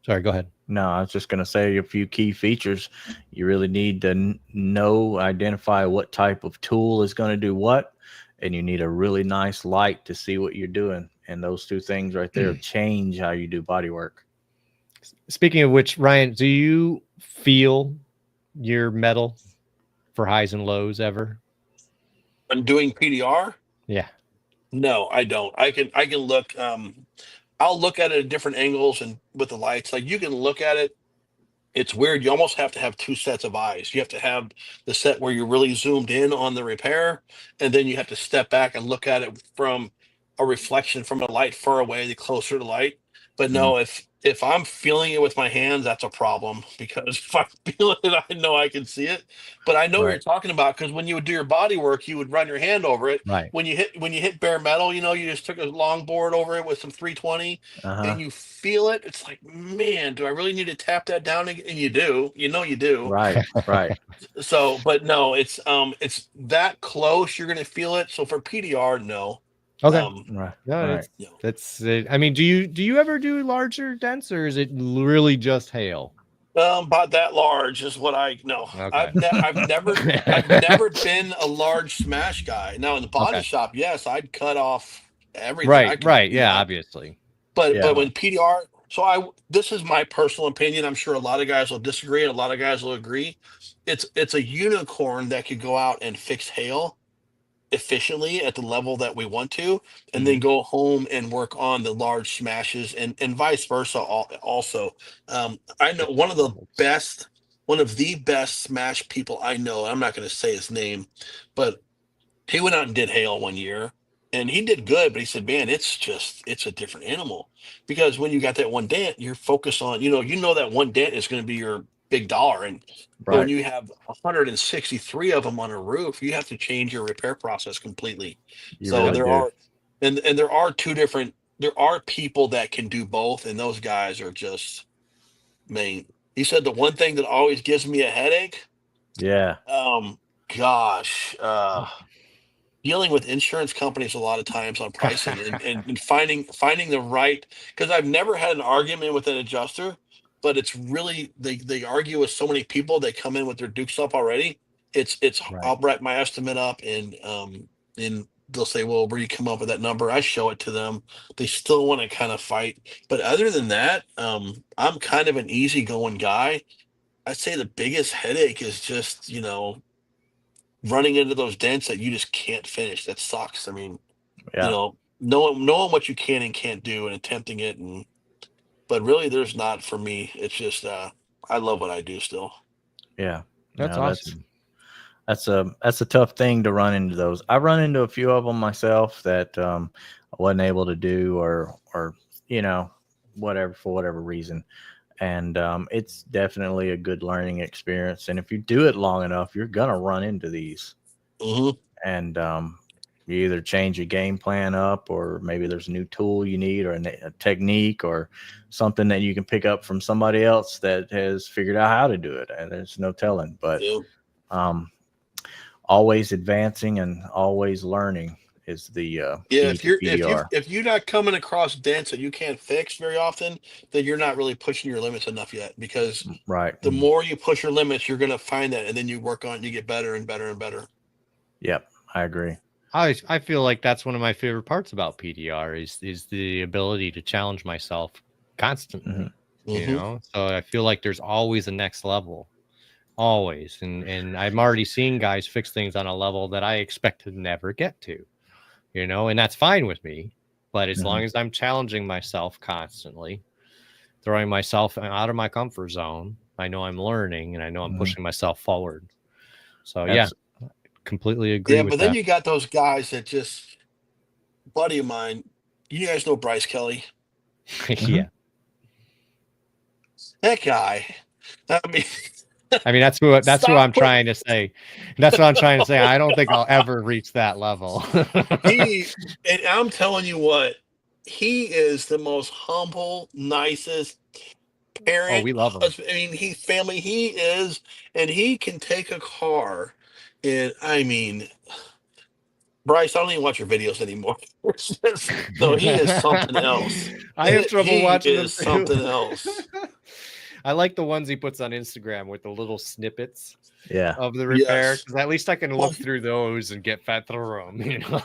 sorry, go ahead. No, I was just going to say a few key features. You really need to identify what type of tool is going to do what, and you need a really nice light to see what you're doing. And those two things right there change how you do body work. Speaking of which, Ryan, do you feel your metal for highs and lows ever? I'm doing PDR. Yeah. No, I don't. I can look. I'll look at it at different angles and with the lights. Like you can look at it. It's weird. You almost have to have two sets of eyes. You have to have the set where you're really zoomed in on the repair, and then you have to step back and look at it from a reflection from a light far away, the closer to light. But no, if I'm feeling it with my hands, that's a problem because if I'm feeling it, I know I can see it. But I know what you're Right. talking about because when you would do your body work, you would run your hand over it. Right. When you hit bare metal, you know, you just took a long board over it with some 320 and you feel it. It's like, man, do I really need to tap that down again? And you do, you know, you do. Right. Right. So, but no, it's that close. You're gonna feel it. So for PDR, no. Okay. Right. No, Right. that's it. I mean, do you ever do larger dents, or is it really just hail? About that large is what I know. Okay. I've never been a large smash guy. Now in the body Okay. shop, yes, I'd cut off everything. I Right. could Right. do Yeah. that. Obviously. But Yeah. when PDR, this is my personal opinion. I'm sure a lot of guys will disagree, and a lot of guys will agree. It's a unicorn that could go out and fix hail efficiently at the level that we want to, and then go home and work on the large smashes, and vice versa. Also, I know one of the best smash people I know. I'm not going to say his name, but he went out and did hail one year, and he did good. But he said, "Man, it's a different animal because when you got that one dent, you're focused on you know that one dent is going to be your big dollar, and but when Right. you have 163 of them on a roof, you have to change your repair process completely. You So really there do. are, and there are there are people that can do both, and those guys are just, man. He said the one thing that always gives me a headache, Yeah. gosh, dealing with insurance companies a lot of times on pricing and finding the right, because I've never had an argument with an adjuster, but it's really they argue with so many people. They come in with their dukes up already. It's Right. I'll write my estimate up, and they'll say, well, where do you come up with that number? I show it to them. They still want to kind of fight, but other than that, I'm kind of an easygoing guy. I'd say the biggest headache is just running into those dents that you just can't finish. That sucks. I mean, Yeah. knowing what you can and can't do and attempting it, but really there's not for me. It's just I love what I do still. Yeah. That's No, awesome. that's a tough thing to run into those. I run into a few of them myself that I wasn't able to do, or whatever, for whatever reason. And it's definitely a good learning experience. And if you do it long enough, you're gonna run into these. Hmm. And you either change your game plan up, or maybe there's a new tool you need, or a technique, or something that you can pick up from somebody else that has figured out how to do it. And there's no telling. But Yeah. always advancing and always learning is the Yeah, key to PDR. if you're not coming across dents that you can't fix very often, then you're not really pushing your limits enough yet. Because Right. the more you push your limits, you're gonna find that, and then you work on it, you get better and better and better. Yep, I agree. I feel like that's one of my favorite parts about PDR is the ability to challenge myself constantly. You know, so I feel like there's always a next level, always, and I'm already seeing guys fix things on a level that I expect to never get to. You know, and that's fine with me. But as long as I'm challenging myself constantly, throwing myself out of my comfort zone, I know I'm learning and I know I'm pushing myself forward. So yeah, completely agree Yeah, with but then that. you got those guys that just, buddy of mine, you guys know Bryce Kelly. Yeah. That guy. I mean, that's who I'm stop putting trying to say. That's what I'm trying to say. I don't think I'll ever reach that level. and I'm telling you what, he is the most humble, nicest parent. we love him. I mean, he is, and he can take a car, and I mean, Bryce, I don't even watch your videos anymore. No, he is something else. I have trouble He watching them is too. something else. I like the ones he puts on Instagram with the little snippets Yeah. of the repair, Yes. because at least I can look through those and get fed through them. You know,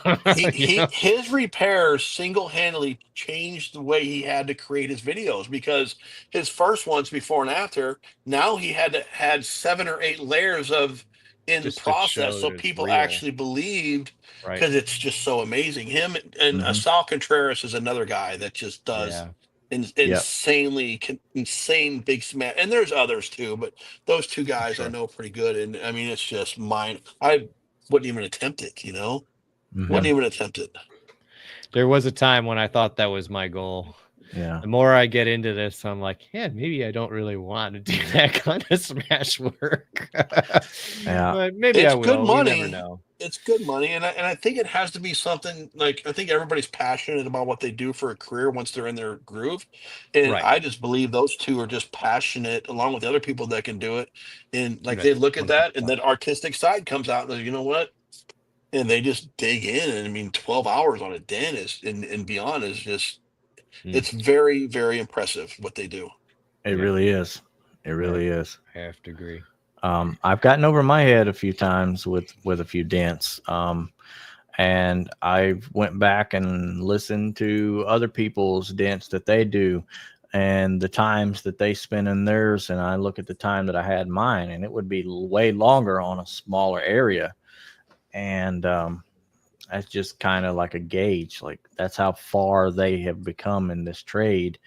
His repairs single-handedly changed the way he had to create his videos, because his first ones before and after, now he had 7 or 8 layers of in Just to process, show so that it's people real. actually believed, Right. because it's just so amazing. Him and Sal Contreras is another guy that just does insane big smash, and there's others too, but those two guys I know pretty good, and I mean, it's just mine. I wouldn't even attempt it, you know. Wouldn't even attempt it. There was a time when I thought that was my goal. Yeah. The more I get into this, I'm like, yeah, maybe I don't really want to do that kind of smash work. Yeah. But maybe It's I will. good money. You never know. It's good money, and I think it has to be something like, I think everybody's passionate about what they do for a career once they're in their groove, and Right. I just believe those two are just passionate, along with the other people that can do it, and like That's they look at that, and 100%. that artistic side comes out, and they're, you know what, and they just dig in, and I mean, 12 hours on a den is and beyond is just, it's very, very impressive what they do. It really is. It really is. I have to agree. I've gotten over my head a few times with a few dents. And I went back and listened to other people's dents that they do and the times that they spend in theirs. And I look at the time that I had mine, and it would be way longer on a smaller area. And that's just kind of like a gauge. Like, that's how far they have become in this trade.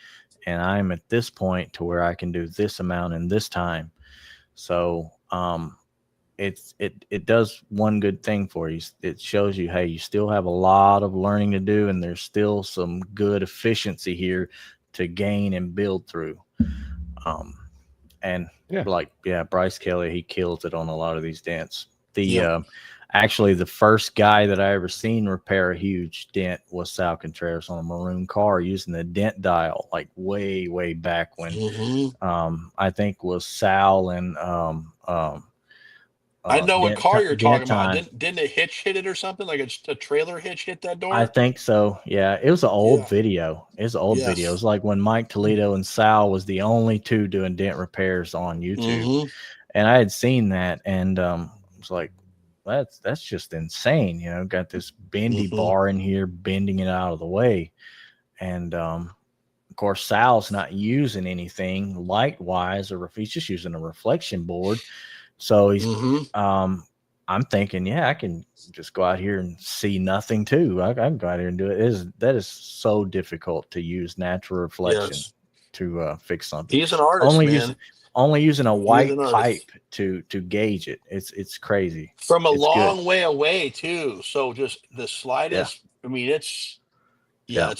And I'm at this point to where I can do this amount in this time. So it does one good thing for you. It shows you, hey, you still have a lot of learning to do, and there's still some good efficiency here to gain and build through. Bryce Kelly, he kills it on a lot of these dents. Actually, the first guy that I ever seen repair a huge dent was Sal Contreras on a maroon car using the dent dial, like way back when. I think was Sal and I know what car you're talking about. Time. Didn't a hitch hit it or something? Like a trailer hitch hit that door? I think so. Yeah, it was an old video. It was an old video. It was like when Mike Toledo and Sal was the only two doing dent repairs on YouTube, and I had seen that, and was like, that's just insane. You know, got this bendy bar in here, bending it out of the way, and of course Sal's not using anything light wise, or if he's just using a reflection board. So he's, I'm thinking, I can just go out here and see nothing too. I can go out here and do it. That is so difficult to use natural reflection to fix something. He's an artist, only using a white pipe to gauge it. It's crazy. From a long way away too. So just the slightest. I mean, it's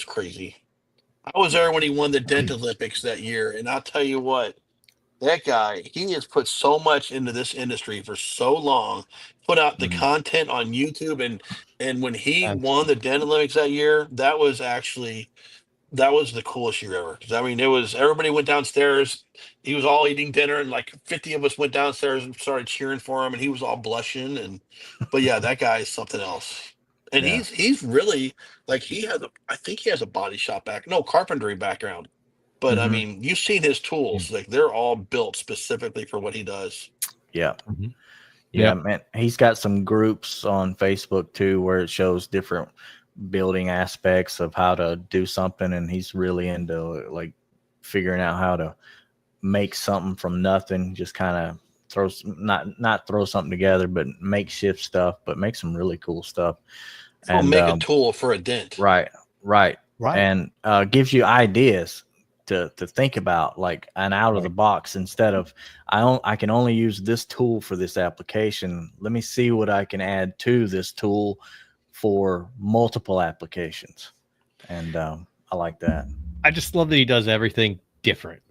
crazy. I was there when he won the Dent Olympics that year, and I'll tell you what. That guy, he has put so much into this industry for so long, put out the content on YouTube, and when he won the Dent Olympics that year, that was the coolest year ever. I mean, it was, everybody went downstairs. He was all eating dinner, and like 50 of us went downstairs and started cheering for him, and he was all blushing. But yeah, that guy is something else. And Yeah. he's really like I think he has a body shop carpentry background. But I Mhm. mean, you've seen his tools, like they're all built specifically for what he does. Yeah. Mhm. Yeah, Yep. man. He's got some groups on Facebook too where it shows different building aspects of how to do something, and he's really into like figuring out how to make something from nothing. Just kind of not throw something together, but makeshift stuff, but make some really cool stuff. He'll And make a tool for a dent. right, right, Right. and gives you ideas to think about, like an out of the Right. box, instead of I can only use this tool for this application. Let me see what I can add to this tool for multiple applications. And I like that. I just love that he does everything different.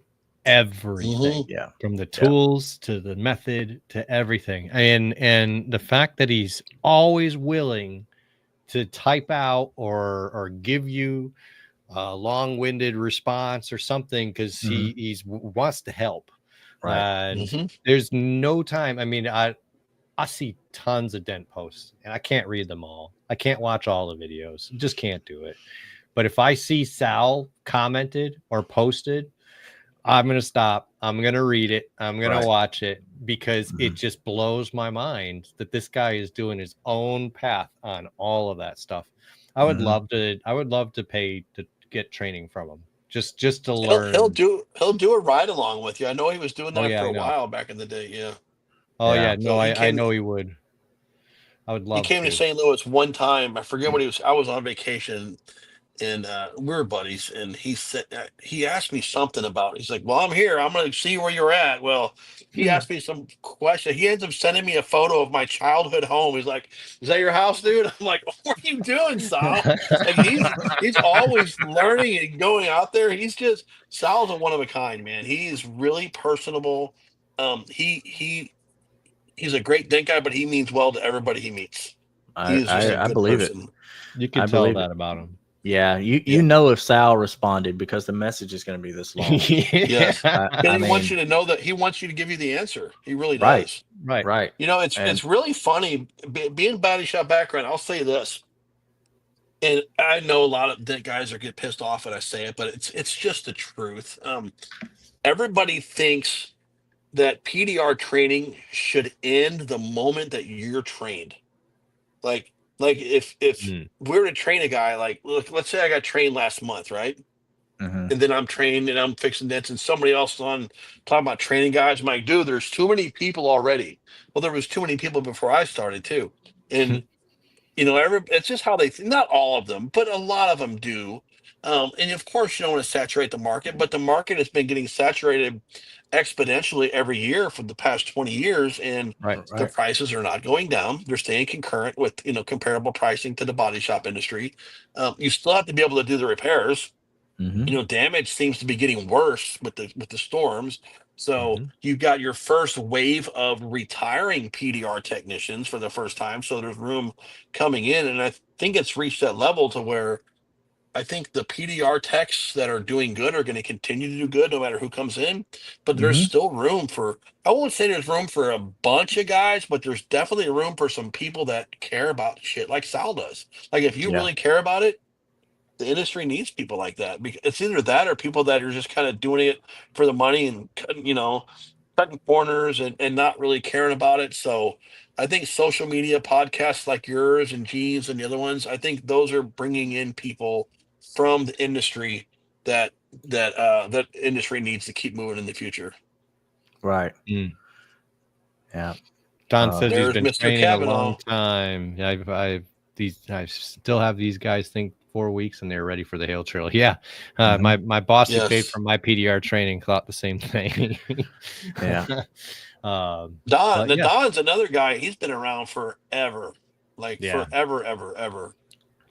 Everything. Mhm. Yeah. From the tools to the method to everything. And the fact that he's always willing to type out or give you a long-winded response or something, because Mhm. he's wants to help. Right. And Mhm. there's no time. I mean, I see tons of dent posts and I can't read them all. I can't watch all the videos. Just can't do it. But if I see Sal commented or posted, I'm going to stop. I'm going to read it. I'm going Right. to watch it, because it Mhm. just blows my mind that this guy is doing his own path on all of that stuff. I would Mhm. love to pay to get training from him. Just to He'll learn. do a ride along with you. I know he was doing Oh that yeah, for I a know. while back in the day. Yeah. Oh Yeah. yeah, no, So I know he would. I would he love came to to. St. Louis one time. I forget what he was. I was on vacation, and we were buddies. And he said he asked me something about. He's like, "Well, I'm here. I'm going to see where you're at." Well, he asked me some question. He ends up sending me a photo of my childhood home. He's like, "Is that your house, dude?" I'm like, "What are you doing, Sal?" Like he's always learning and going out there. Sal's a one of a kind, man. He is really personable. He's a great dent guy, but he means well to everybody he meets. He I, is just a I, I good believe it. person. You I can tell believe it. that about him. Yeah, you Yeah. know if Sal responded, because the message is going to be this long. Yes. I And he wants mean, you to know that he wants you to give you the answer. He really right, does. Right. right, You know, it's and really funny being body shop background. I'll say this, and I know a lot of the guys are get pissed off when I say it, but it's just the truth. Everybody thinks that PDR training should end the moment that you're trained. Like if Mm. we were to train a guy, like look, let's say I got trained last month, right? mhm. And then I'm trained and I'm fixing dents, and somebody else is on talking about training guys. I'm like, dude, there's too many people already. Well, there was too many people before I started too. And it's just how they think. Not all of them, but a lot of them do. And of course, you don't want to saturate the market, but the market has been getting saturated exponentially every year for the past 20 years, and Right. the Right. prices are not going down. They're staying concurrent with comparable pricing to the body shop industry. You still have to be able to do the repairs. Mhm. Damage seems to be getting worse with the storms. So Mhm. you've got your first wave of retiring PDR technicians for the first time. So there's room coming in, and I think it's reached that level to where I think the PDR techs that are doing good are going to continue to do good no matter who comes in. But there's Mhm. still room for, I won't say there's room for a bunch of guys, but there's definitely room for some people that care about shit like Sal does. Like if you Yeah. really care about it, the industry needs people like that. It's either that or people that are just kind of doing it for the money and cutting corners and not really caring about it. So I think social media podcasts like yours and G's and the other ones, I think those are bringing in people from the industry that industry needs to keep moving in the future. Right. Mm. Yeah. Don says he's There's been Mr. training a long Kavanaugh. time. Yeah, I still have these guys think 4 weeks and they're ready for the hail trail. Yeah. Mhm. My boss who paid Yes. for my PDR training thought the same thing. Yeah. But yeah, Don's another guy. He's been around forever, like yeah, forever, ever, ever.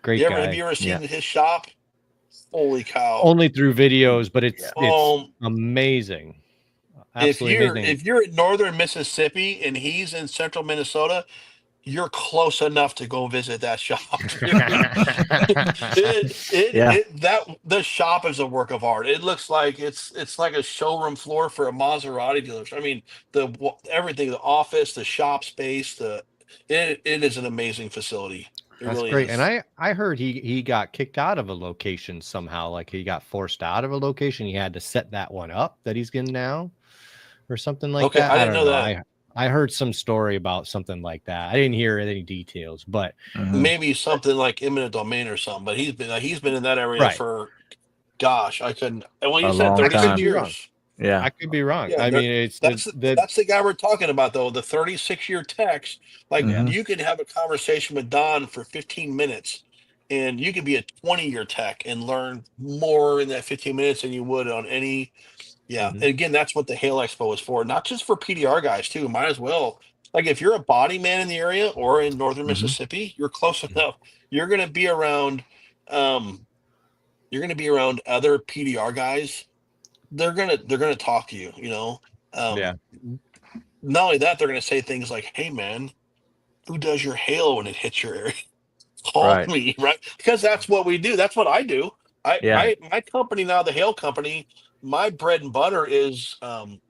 great Have guy. you ever Yeah. seen his shop? Holy cow! Only through videos, but Yeah. it's Um, amazing. if Absolutely you're amazing. if you're in northern Mississippi and he's in central Minnesota, you're close enough to go visit that shop, dude. Yeah. The shop is a work of art. It looks like it's like a showroom floor for a Maserati dealership. I mean, everything, the office, the shop space, it is an amazing facility. It That's really great. is. And I heard he got kicked out of a location somehow. Like he got forced out of a location. He had to set that one up that he's getting now, or something like Okay, that. I I didn't don't know know. that. I heard some story about something like that. I didn't hear any details, but Maybe something like eminent domain or something. But he's been in that area right. for, gosh, I couldn't. And when you A said long I could 36 time. be wrong. years, Yeah. I could be wrong. yeah, I mean, it's the that's the guy we're talking about though. The 36-year text. Like Mhm. you could have a conversation with Don for 15 minutes, and you could be a 20-year tech and learn more in that 15 minutes than you would on any. Yeah, Mhm. and again, that's what the Hail Expo is for. Not just for PDR guys too. Might as well. Like if you're a body man in the area or in northern Mhm. Mississippi, you're close Mhm. enough. You're gonna be around. Um, you're gonna be around other PDR guys. They're gonna talk to you. Yeah. Not only that, they're gonna say things like, "Hey, man, who does your hail when it hits your area? Call Right. me," right? Because that's what we do. That's what I do. I Yeah. my company now, the Hail Company, my bread and butter is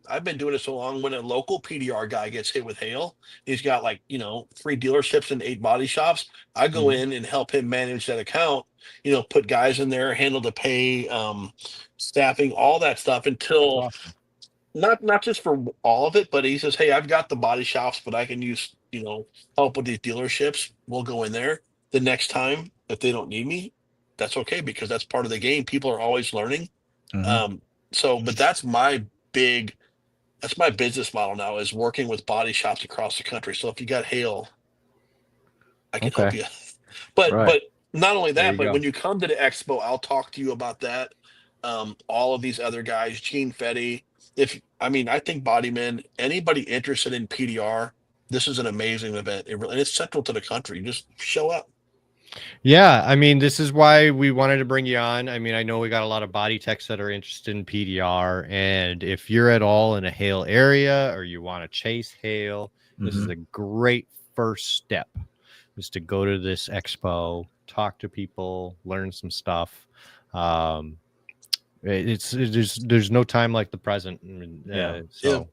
I've been doing it so long. When a local PDR guy gets hit with hail, he's got like 3 dealerships and 8 body shops. I go Mhm. in and help him manage that account. Put guys in there, handle the pay, staffing, all that stuff That's until awesome. not just for all of it, but he says, "Hey, I've got the body shops, but I can use help with these dealerships. We'll go in there the next time if they don't need me. That's okay because that's part of the game. People are always learning. Mhm. Um, but that's my business model now is working with body shops across the country. So if you got hail, I can help Okay. you. But Right. not only There that, you but go. when you come to the expo, I'll talk to you about that. All of these other guys, Gene Fetty. I think Bodyman, anybody interested in PDR, this is an amazing event. And it's central to the country. Just show up. Yeah, I mean, this is why we wanted to bring you on. I mean, I know we got a lot of body techs that are interested in PDR, and if you're at all in a hail area or you want to chase hail, this is Mhm. a great first step. Is to go to this expo, talk to people, learn some stuff. Um, there's no time like the present. Yeah. Yeah. So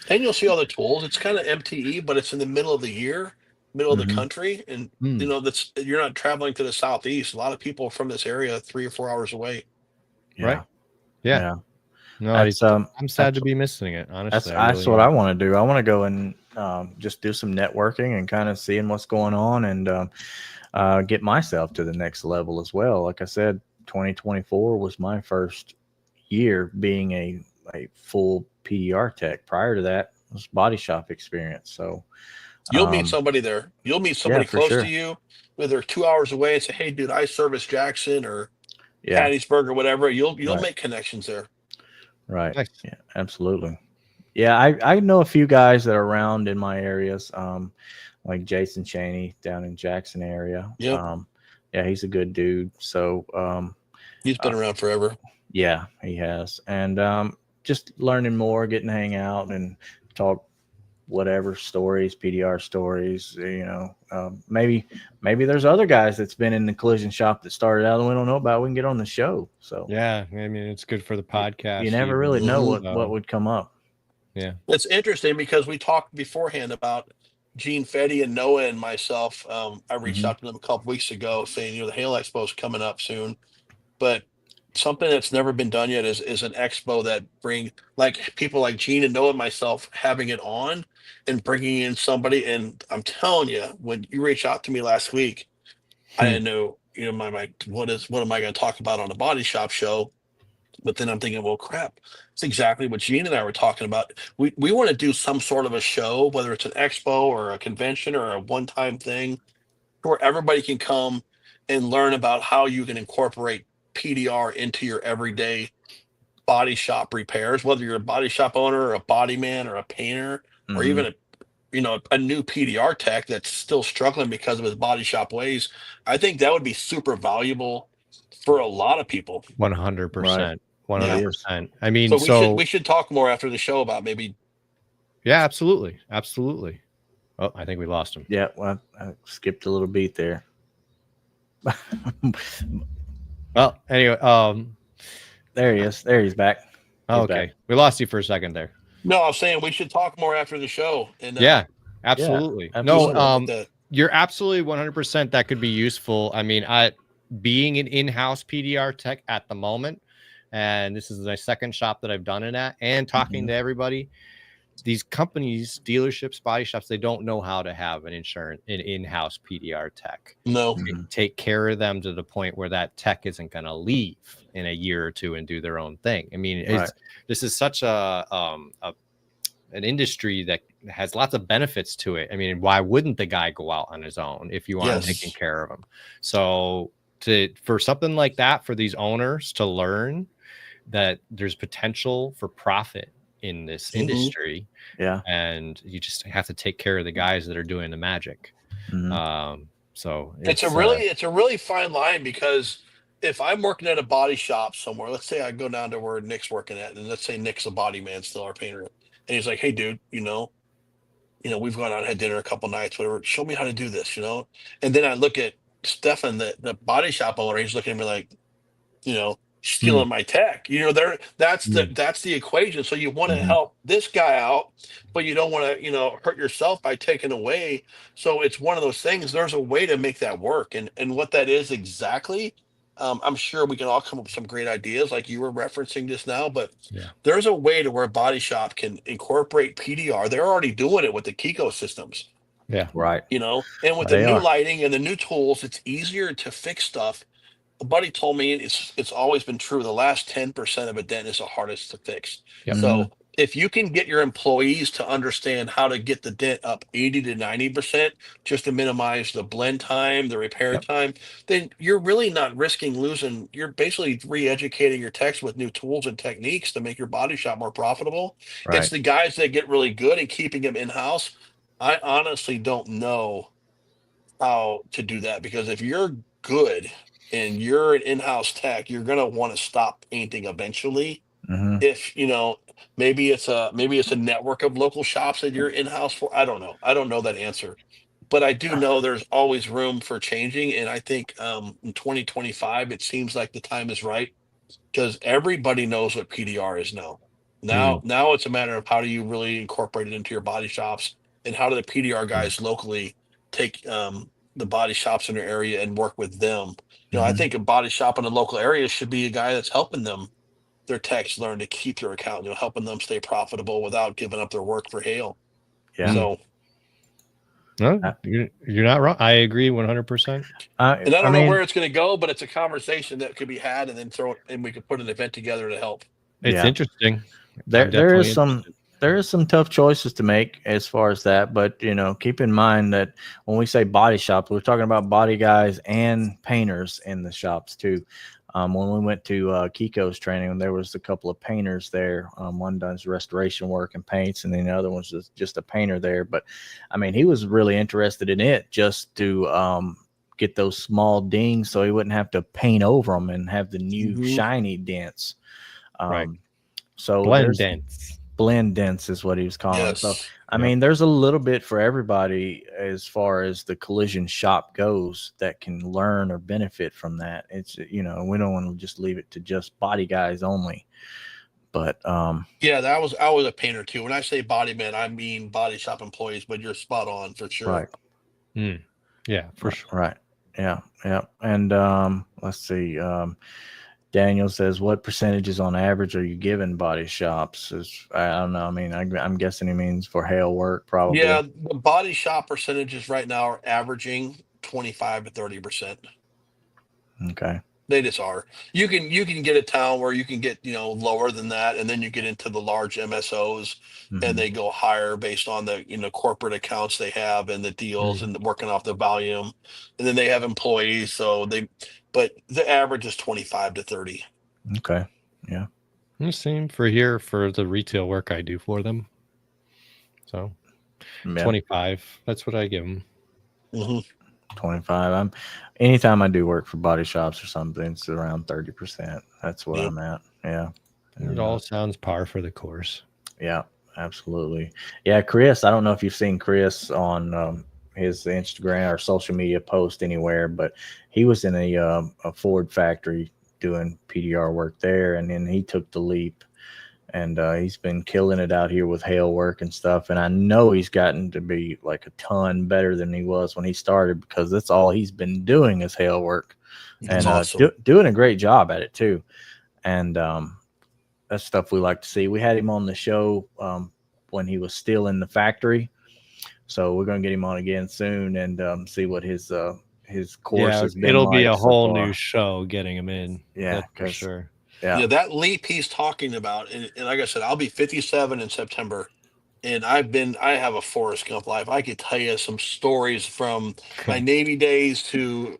And you'll see all the tools. It's kind of MTE, but it's in the middle of the year, middle of the Mhm. country. And mm, that's you're not traveling to the southeast. A lot of people from this area 3 or 4 hours away. right, Yeah. yeah. Yeah. No, That's I'm sad that's to be missing it. Honestly, I that's really what I am. want to do. I want to go and just do some networking and kind of seeing what's going on and get myself to the next level as well. Like I said, 2024 was my first year being a full PDR tech. Prior to that was body shop experience. So You'll meet somebody there. You'll meet yeah, somebody for close to sure. you, whether 2 hours away, and say, "Hey, dude, I service Jackson or Yeah. Hattiesburg or whatever." You'll Right. make connections there. Right. Nice. Yeah, absolutely. Yeah, I know a few guys that are around in my areas, like Jason Cheney down in Jackson area. Yep, Yeah, he's a good dude. So he's uh, been around forever. yeah, he has, and just learning more, getting to hang out and talk whatever stories, PDR stories. Maybe there's other guys that's been in the collision shop that started out and we don't know about. We can get on the show. So Yeah, I mean, it's good for the you podcast. never really Even know hmm what would come up. yeah. It's interesting because we talked beforehand about Gene Fetty and Noah and myself. I reached Hmm. out to them a couple weeks ago saying, the Hail Expo is coming up soon, but something that's never been done yet is an expo that bring like people like Gene and Noah and myself having it on and bringing in somebody. And I'm telling you, when you reached out to me last week, I Hmm. didn't know, my what am I going to talk about on a body shop show? But then I'm thinking, well, crap. It's exactly what Gene and I were talking about. We want to do some sort of a show, whether it's an expo or a convention or a one-time thing, where everybody can come and learn about how you can incorporate PDR into your everyday body shop repairs, whether you're a body shop owner or a body man or a painter or Hmm. even a new PDR tech that's still struggling because of his body shop ways. I think that would be super valuable for a lot of people. Right. 100%. It Yeah. is. 100%. I mean, So we should so we should talk more after the show about maybe. yeah, absolutely. Absolutely. Oh, I think we lost him. Yeah. Well, I skipped a little beat there. Well, anyway, There he is. There he's back. He's back. okay. We lost you for a second there. No, I'm saying we should talk more after the show and Yeah, Yeah, absolutely. No, do some more absolutely. with that. you're absolutely 100% that could be useful. I mean, being an in-house PDR tech at the moment, and this is my second shop that I've done it at, and talking to everybody, these companies, dealerships, body shops, they don't know how to have an in-house PDR tech. No. Take care of them to the point where that tech isn't going to leave in a year or two and do their own thing. I mean, this is such an industry that has lots of benefits to it. I mean, why wouldn't the guy go out on his own if you want taking care of him? So for something like that, for these owners to learn that there's potential for profit in this industry, and you just have to take care of the guys that are doing the magic. So it's a really fine line, because if I'm working at a body shop somewhere, let's say I go down to where Nick's working at, and let's say Nick's a body man, still our painter, and he's like, "Hey, dude, you know, we've gone out and had dinner a couple nights, whatever. Show me how to do this, And then I look at Stefan, the body shop owner. He's looking at me like, stealing my tech. That's the equation. So you want to help this guy out, but you don't want to, hurt yourself by taking away. So it's one of those things. There's a way to make that work, and what that is exactly. I'm sure we can all come up with some great ideas, like you were referencing just now. But there's a way to where a body shop can incorporate PDR. They're already doing it with the Kiko systems. Yeah, right. And with the new lighting and the new tools, it's easier to fix stuff. A buddy told me it's always been true. The last 10% of a dent is the hardest to fix. So if you can get your employees to understand how to get the dent up 80 to 90%, just to minimize the blend time, the repair time, then you're really not risking losing. You're basically re-educating your techs with new tools and techniques to make your body shop more profitable. It's the guys that get really good and keeping them in-house. I honestly don't know how to do that, because if you're good and you're an in-house tech, you're going to want to stop painting eventually. If maybe it's a network of local shops that you're in-house for. I don't know that answer, but I do know there's always room for changing. And I think in 2025 it seems like the time is right, because everybody knows what PDR is now. Now it's a matter of how do you really incorporate it into your body shops, and how do the PDR guys locally take the body shops in their area and work with them. I think a body shop in a local area should be a guy that's helping them, their techs, learn to keep their account, helping them stay profitable without giving up their work for hail. So no, you're not wrong. I agree 100%. And I don't know where it's going to go, but it's a conversation that could be had, and then we could put an event together to help. It's interesting. There is some tough choices to make as far as that, but keep in mind that when we say body shops, we're talking about body guys and painters in the shops too. When we went to Kiko's training, there was a couple of painters there. One does restoration work and paints, and then the other one's just a painter there. But I mean, he was really interested in it just to get those small dings, so he wouldn't have to paint over them and have the new shiny dents. So blend dents is what he was calling it. So I mean, there's a little bit for everybody as far as the collision shop goes that can learn or benefit from that. It's we don't want to just leave it to just body guys only. But I was a painter too. When I say body man, I mean body shop employees, but you're spot on for sure. Right. Yeah, for sure. Right. Yeah. And let's see. Daniel says, what percentages on average are you giving body shops? I don't know. I mean, I'm guessing he means for hail work, probably. Yeah, the body shop percentages right now are averaging 25 to 30%. Okay. They just are. You can get a town where you can get lower than that, and then you get into the large MSOs, and they go higher based on the corporate accounts they have and the deals and working off the volume, and then they have employees, but the average is 25 to 30. Okay. Yeah. Same for here for the retail work I do for them. So 25. That's what I give them. 25. Anytime I do work for body shops or something, it's around 30%. That's what I'm at. Yeah. It all sounds par for the course. Yeah, absolutely. Yeah, Chris, I don't know if you've seen Chris on his Instagram or social media post anywhere, but he was in a Ford factory doing PDR work there, and then he took the leap and he's been killing it out here with hail work and stuff. And I know he's gotten to be like a ton better than he was when he started, because that's all he's been doing is hail work, That's and awesome. doing a great job at it too. And that's stuff we like to see. We had him on the show when he was still in the factory, so we're gonna get him on again soon and see what his course has been. It'll be like a whole so far. new show getting him in. Yeah, that's for sure. Yeah, that leap he's talking about, and like I said, I'll be 57 in September, and I have a Forrest Gump life. I could tell you some stories from my Navy days to,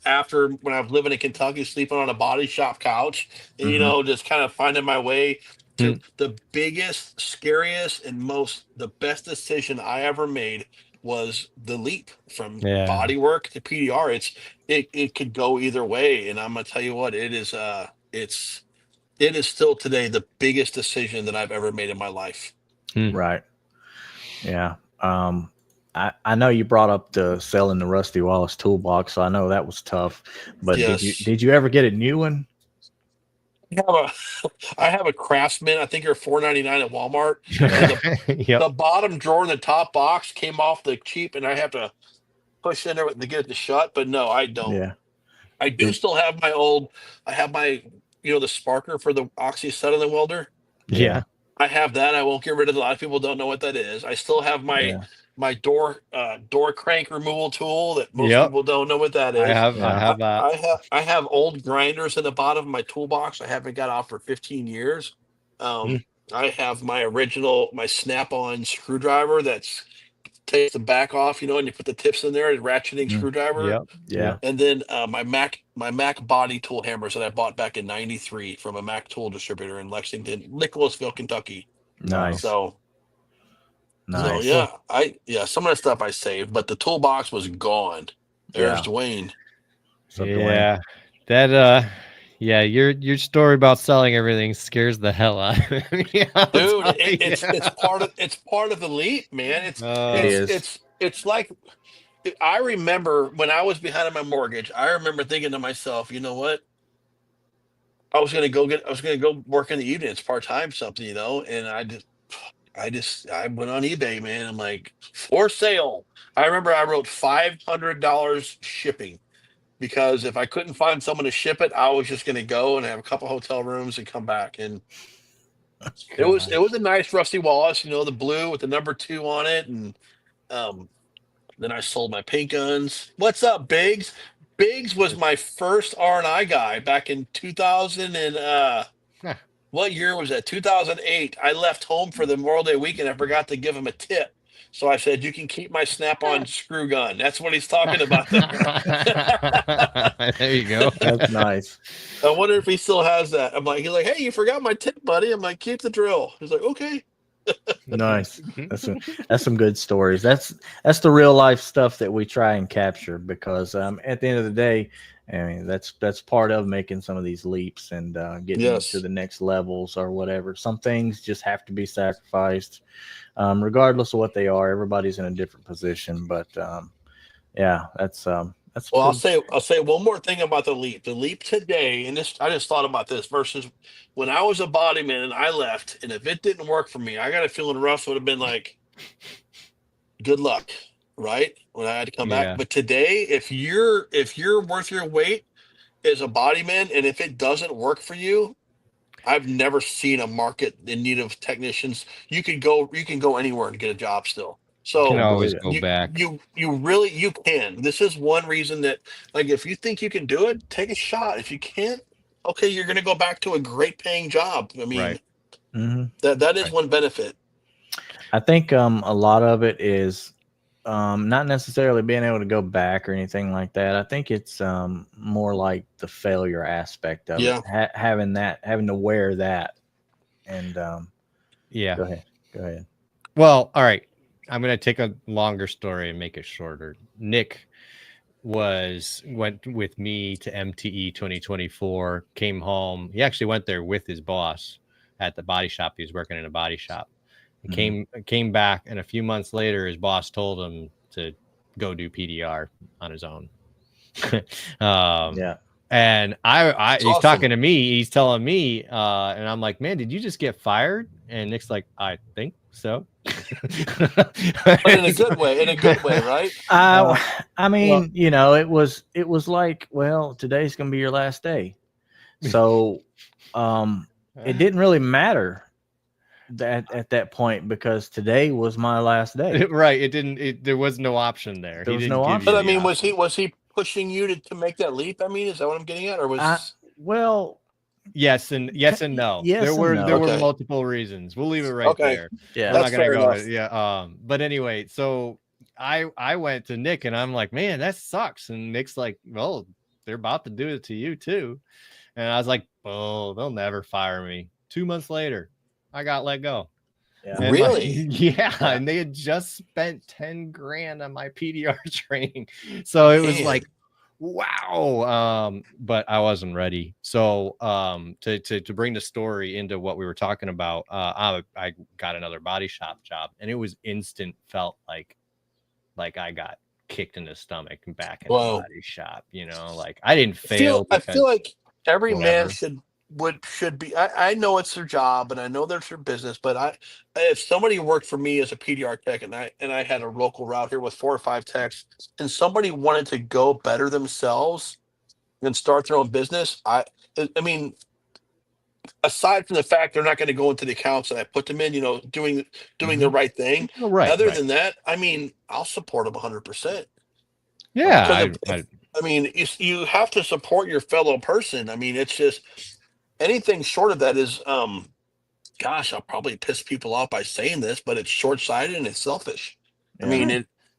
after when I was living in Kentucky, sleeping on a body shop couch, and just kind of finding my way to the biggest, scariest, and the best decision I ever made was the leap from body work to PDR. It could go either way, and I'm gonna tell you what, it is still today the biggest decision that I've ever made in my life. Right. Yeah. I know you brought up the selling the Rusty Wallace toolbox, so I know that was tough. But Yes. did you ever get a new one? I have a Craftsman. I think they're $4.99 at Walmart. The bottom drawer in the top box came off the cheap, and I have to push in there to get it to shut. But no, I don't. Yeah. I do still have my old. I have my the sparker for the oxy acetylene welder. Yeah. I have that. I won't get rid of it. A lot of people don't know what that is. I still have my door crank removal tool that most people don't know what that is. I have that. I have old grinders in the bottom of my toolbox. I haven't got out for 15 years. I have my snap-on screwdriver that's takes the back off, and you put the tips in there, a ratcheting screwdriver. Yeah. And then my Mac body tool hammers that I bought back in '93 from a Mac tool distributor in Nicholasville, Kentucky. Nice. So yeah, some of that stuff I saved, but the toolbox was gone. There's Dwayne. So yeah, that your story about selling everything scares the hell out of me. Dude, it's part of the leap, man. It's like, I remember when I was behind on my mortgage, I remember thinking to myself, you know what? I was gonna go work in the evenings part-time something, and I went on eBay, man. I'm like, for sale. I remember I wrote $500 shipping, because if I couldn't find someone to ship it, I was just going to go and have a couple hotel rooms and come back. And it was a nice Rusty Wallace, the blue with the number 2 on it. And then I sold my paint guns. What's up, Biggs? Biggs was my first R&I guy back in 2000 and what year was that? 2008. I left home for the Memorial Day weekend. I forgot to give him a tip. So I said, you can keep my snap-on screw gun. That's what he's talking about there. There you go. That's nice. I wonder if he still has that. He's like, hey, you forgot my tip, buddy. I'm like, keep the drill. He's like, okay. Nice. That's some good stories. That's the real life stuff that we try and capture, because at the end of the day, I mean, that's part of making some of these leaps and getting to the next levels or whatever. Some things just have to be sacrificed, regardless of what they are. Everybody's in a different position, but that's. Well, I'll say one more thing about the leap. The leap today, and I just thought about this versus when I was a bodyman and I left, and if it didn't work for me, I got a feeling Russ would have been like, good luck. Right, when I had to come back. But today, if you're worth your weight as a bodyman, and if it doesn't work for you, I've never seen a market in need of technicians. You can go anywhere and get a job still. So you can always go back. You can. This is one reason that, like, if you think you can do it, take a shot. If you can't, okay, you're going to go back to a great paying job. I mean, that is one benefit. I think a lot of it is not necessarily being able to go back or anything like that. I think it's more like the failure aspect of it, having to wear that. And go ahead. Well, all right. I'm going to take a longer story and make it shorter. Nick went with me to MTE 2024, came home. He actually went there with his boss at the body shop. He was working in a body shop. He came back, and a few months later, his boss told him to go do PDR on his own. And That's he's awesome. talking to me. He's telling me, and I'm like, man, did you just get fired? And Nick's like, I think so. But in a good way. In a good way, right? I mean, well- you know, it was like, well, today's gonna be your last day. So it didn't really matter that at that point because today was my last day. Right. It didn't. There was no option there. There He was didn't no give option. you But I the mean, option. was he pushing you to make that leap? I mean, is that what I'm getting at, or was Well, Yes and no. Yes there and were no. there were Okay. multiple reasons. We'll leave it right Okay. there. yeah, I'm That's not gonna fair go. enough. Yeah. But anyway, so I went to Nick and I'm like, man, that sucks. And Nick's like, well, they're about to do it to you too. And I was like, oh, they'll never fire me. 2 months later, I got let go. yeah. And Really? yeah, and they had just spent 10 grand on my PDR training. So it was Man. like, wow. But I wasn't ready. So to bring the story into what we were talking about, I got another body shop job and it was instant, felt like I got kicked in the stomach and back in the Wow. body shop, you know, like I didn't fail I because feel like every man whatever. should be. I know it's their job and I know there's their business, but if somebody worked for me as a PDR tech and I had a local route here with 4 or 5 techs and somebody wanted to go better themselves and start their own business, I mean, aside from the fact they're not going to go into the accounts that I put them in, you know, doing the right thing. Oh, right. Other Right. than that, I mean, I'll support them 100%. Yeah. Because I mean, you have to support your fellow person. I mean, it's just anything short of that is, gosh, I'll probably piss people off by saying this, but it's short-sighted and it's selfish. I mean,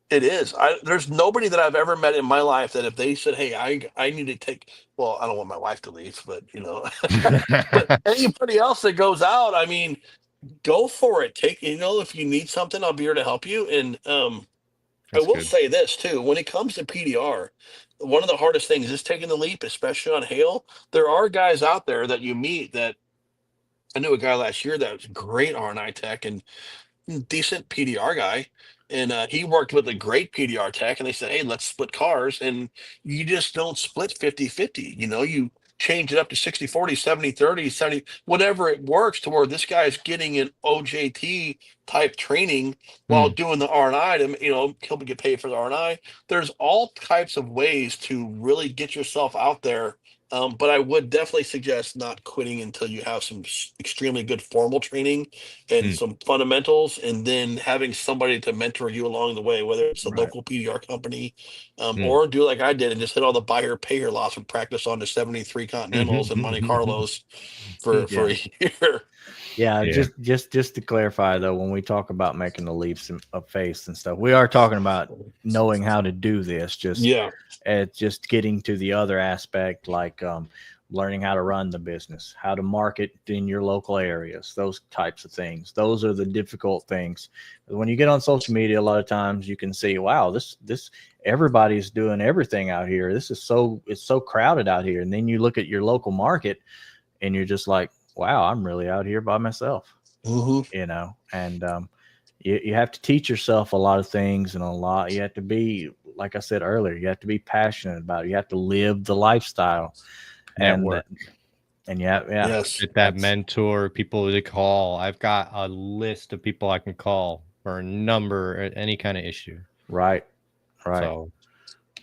it is. There's nobody that I've ever met in my life that if they said, "Hey, I need to take," well, I don't want my wife to leave, but you know, but anybody else that goes out, I mean, go for it. Take, you know, if you need something, I'll be here to help you. And I That's will good. say this too: when it comes to PDR, one of the hardest things is taking the leap, especially on hail. There are guys out there that you meet that I knew a guy last year that was great RNI tech and decent PDR guy. And he worked with a great PDR tech, and they said, "Hey, let's split cars." And you just don't split 50-50. You know, you change it up to 60-40, 70-30, 70, whatever it works to where this guy's getting an OJT type training while doing the RNI. To, you know, he'll get paid for the RNI. There's all types of ways to really get yourself out there. But I would definitely suggest not quitting until you have some extremely good formal training and some fundamentals, and then having somebody to mentor you along the way, whether it's a Right. local PDR company, or do like I did and just hit all the buy her pay her loss and practice on the 73 Continentals and Monte Carlos for a year. Yeah, Yeah. just to clarify though, when we talk about making the leaps of faith and stuff, we are talking about knowing how to do this. Just getting to the other aspect, like learning how to run the business, how to market in your local areas, those types of things. Those are the difficult things. When you get on social media, a lot of times you can see, wow, this everybody's doing everything out here. It's so crowded out here. And then you look at your local market, and you're just like, wow, I'm really out here by myself. You know, and you have to teach yourself a lot of things, and you have to be, like I said earlier, you have to be passionate about it. You have to live the lifestyle. Network. Yes. Get that mentor, people to call. I've got a list of people I can call for a number, any kind of issue. Right. So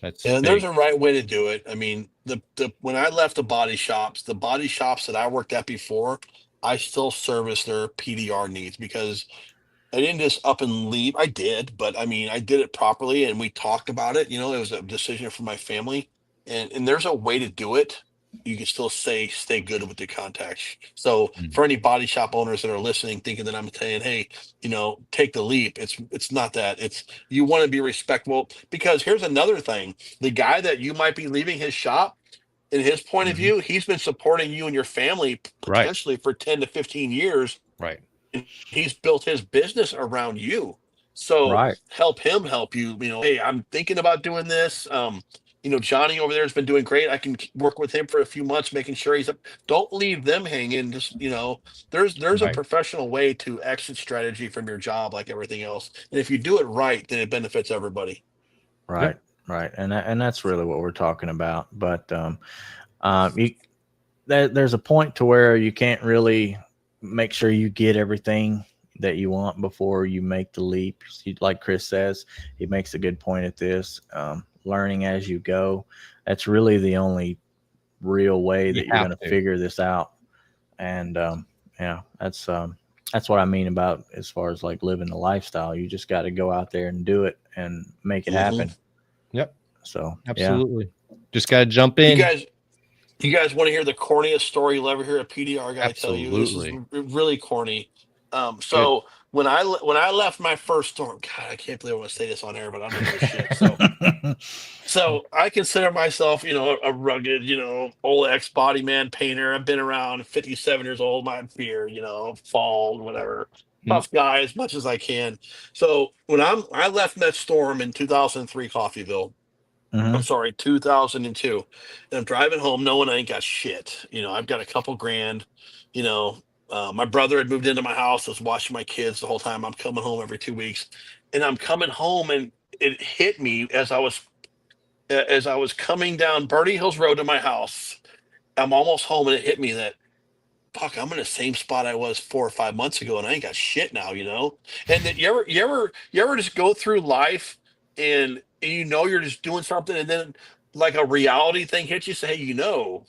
that's And big. there's a right way to do it. I mean, the when I left the body shops that I worked at before, I still service their PDR needs because I didn't just up and leave. I did, but I mean, I did it properly and we talked about it. You know, it was a decision for my family, and there's a way to do it. You can still stay good with the contacts. So for any body shop owners that are listening, thinking that I'm saying, hey, you know, take the leap. It's not that. It's you want to be respectful, because here's another thing. The guy that you might be leaving his shop, in his point of view, he's been supporting you and your family potentially for 10 to 15 years. Right. He's built his business around you. So help him help you. You know, hey, I'm thinking about doing this. You know, Johnny over there has been doing great. I can work with him for a few months, making sure he's up. Don't leave them hanging. Just, you know, there's a professional way to exit strategy from your job, like everything else. And if you do it right, then it benefits everybody. Right. And that's really what we're talking about. But There's a point to where you can't really make sure you get everything that you want before you make the leap. Like Chris says, he makes a good point at this. Learning as you go. That's really the only real way that you're going to figure this out. And that's what I mean about as far as like living the lifestyle. You just got to go out there and do it and make it happen. Yep. So absolutely, just got to jump in. You guys want to hear the corniest story you'll ever hear a PDR guy tell you? This is really corny. So when I left my first storm, God, I can't believe I want to say this on air, but I'm gonna do shit. So I consider myself, a rugged, old ex-body man painter. I've been around 57 years old, my beard, fall, whatever. Tough guy as much as I can. So when I left that storm in 2003 Coffeyville. I'm sorry, 2002. And I'm driving home knowing I ain't got shit. I've got a couple grand. My brother had moved into my house. I was watching my kids the whole time. I'm coming home every 2 weeks. And I'm coming home, and it hit me as I was coming down Birdie Hills Road to my house. I'm almost home, and it hit me that, fuck, I'm in the same spot I was 4 or 5 months ago, and I ain't got shit now, And that you ever just go through life and you're just doing something, and then like a reality thing hits you, say, hey,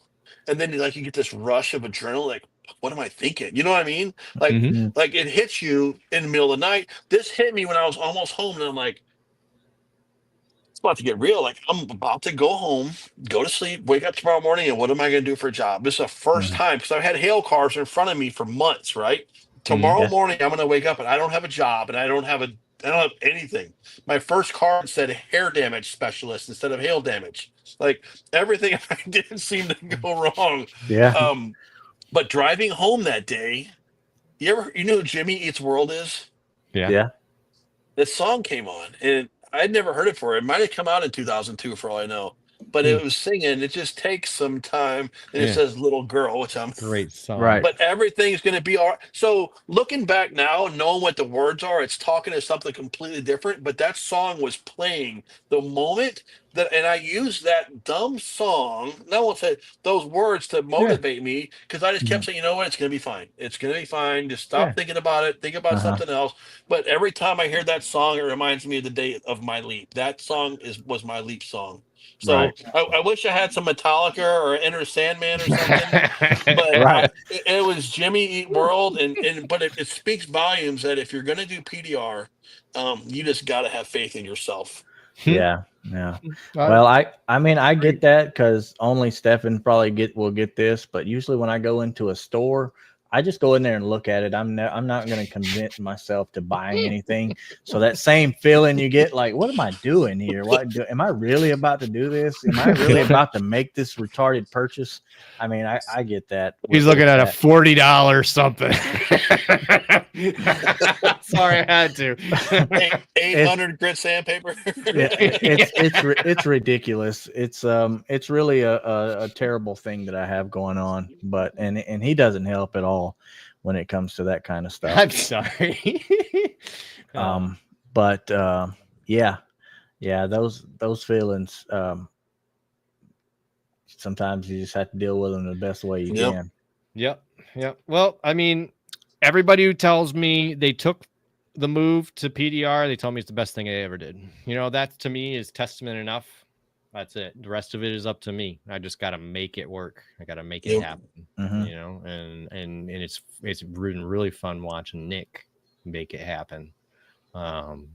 and then you get this rush of adrenaline, like, what am I thinking? You know what I mean? Like it hits you in the middle of the night. This hit me when I was almost home, and I'm like, it's about to get real. Like, I'm about to go home, go to sleep, wake up tomorrow morning, and what am I going to do for a job? This is the first time, because I've had hail cars in front of me for months, right? Tomorrow morning, I'm going to wake up, and I don't have a job, and I don't have anything. My first card said hair damage specialist instead of hail damage. Like, everything I didn't seem to go wrong. Yeah. But driving home that day, you know who Jimmy Eats World is? Yeah. This song came on, and I'd never heard it before. It might have come out in 2002 for all I know. But it was singing, it just takes some time. And it says Little Girl, which I'm great song. Right. But everything's going to be all right. So looking back now, knowing what the words are, it's talking to something completely different. But that song was playing the moment and I used that dumb song, no one said those words to motivate me, because I just kept saying, you know what, it's going to be fine. It's going to be fine. Just stop thinking about it. Think about something else. But every time I hear that song, it reminds me of the day of my leap. That song was my leap song. So I wish I had some Metallica or Enter Sandman or something, but it was Jimmy Eat World, but it speaks volumes that if you're going to do PDR, you just got to have faith in yourself. Yeah. Well, I mean, I get that, because only Stefan probably will get this, but usually when I go into a store, I just go in there and look at it. I'm not going to commit myself to buying anything. So that same feeling you get, like, what am I doing here? Am I really about to do this? Am I really about to make this retarded purchase? I mean, I get that. He's looking at a $40 something. Sorry, I had to. 800 grit sandpaper. It's ridiculous. It's really a terrible thing that I have going on, and he doesn't help at all when it comes to that kind of stuff. I'm sorry. Those feelings. Sometimes you just have to deal with them the best way you can. Yep. Well, I mean, everybody who tells me they took the move to PDR, they tell me it's the best thing I ever did. That to me is testament enough. That's it. The rest of it is up to me. I just got to make it work. I got to make it happen. And it's been really fun watching Nick make it happen. And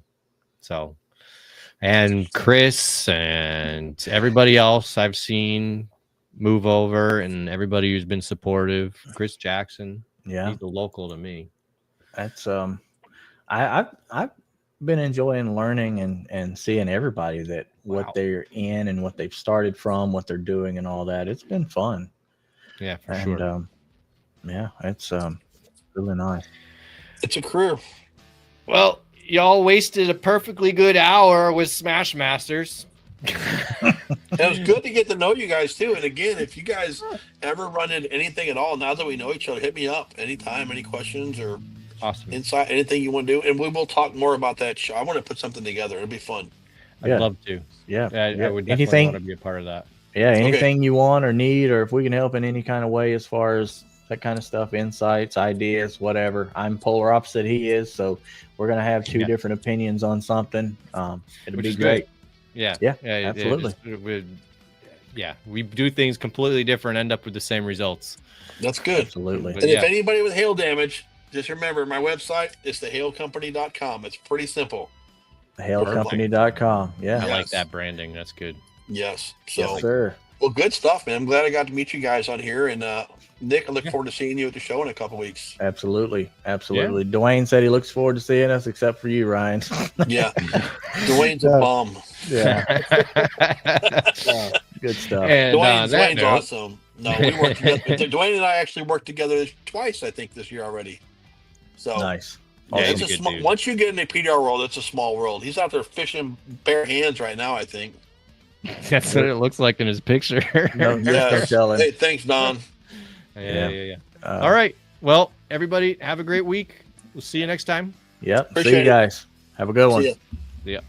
Chris and everybody else I've seen move over, and everybody who's been supportive. Chris Jackson, he's a local to me. That's I've been enjoying learning and seeing everybody that what they're in and what they've started from, what they're doing, and all that. It's been fun. Yeah, for sure. It's really nice. It's a career. Well, y'all wasted a perfectly good hour with Smash Masters. It was good to get to know you guys too. And again, if you guys ever run into anything at all, now that we know each other, hit me up anytime, any questions or insight, anything you want to do. And we will talk more about that show. I want to put something together. It'll be fun. I'd love to. Yeah. I would definitely want to be a part of that. yeah, anything you want or need, or if we can help in any kind of way as far as that kind of stuff, insights, ideas, whatever. I'm polar opposite he is, so we're gonna have two different opinions on something. It'll be great. Yeah, absolutely. We do things completely different, end up with the same results. That's good. Absolutely. And if anybody with hail damage, just remember my website is thehailcompany.com. It's pretty simple. Thehailcompany.com. Yeah. I like that branding. That's good. Yes. So, yes, sir. Well, good stuff, man. I'm glad I got to meet you guys on here. And Nick, I look forward to seeing you at the show in a couple weeks. Absolutely. Absolutely. Yeah. Dwayne said he looks forward to seeing us, except for you, Ryan. Yeah. Dwayne's a bum. Yeah. Good stuff. And Dwayne's awesome. No, we worked together. Dwayne and I actually worked together twice, I think, this year already. So nice. Yeah, it's once you get in the PDR world, it's a small world. He's out there fishing bare hands right now, I think. That's what it looks like in his picture. Hey, thanks, Don. Yeah. All right. Well, everybody, have a great week. We'll see you next time. Yep. See you guys. Have a good one. See ya. Yeah.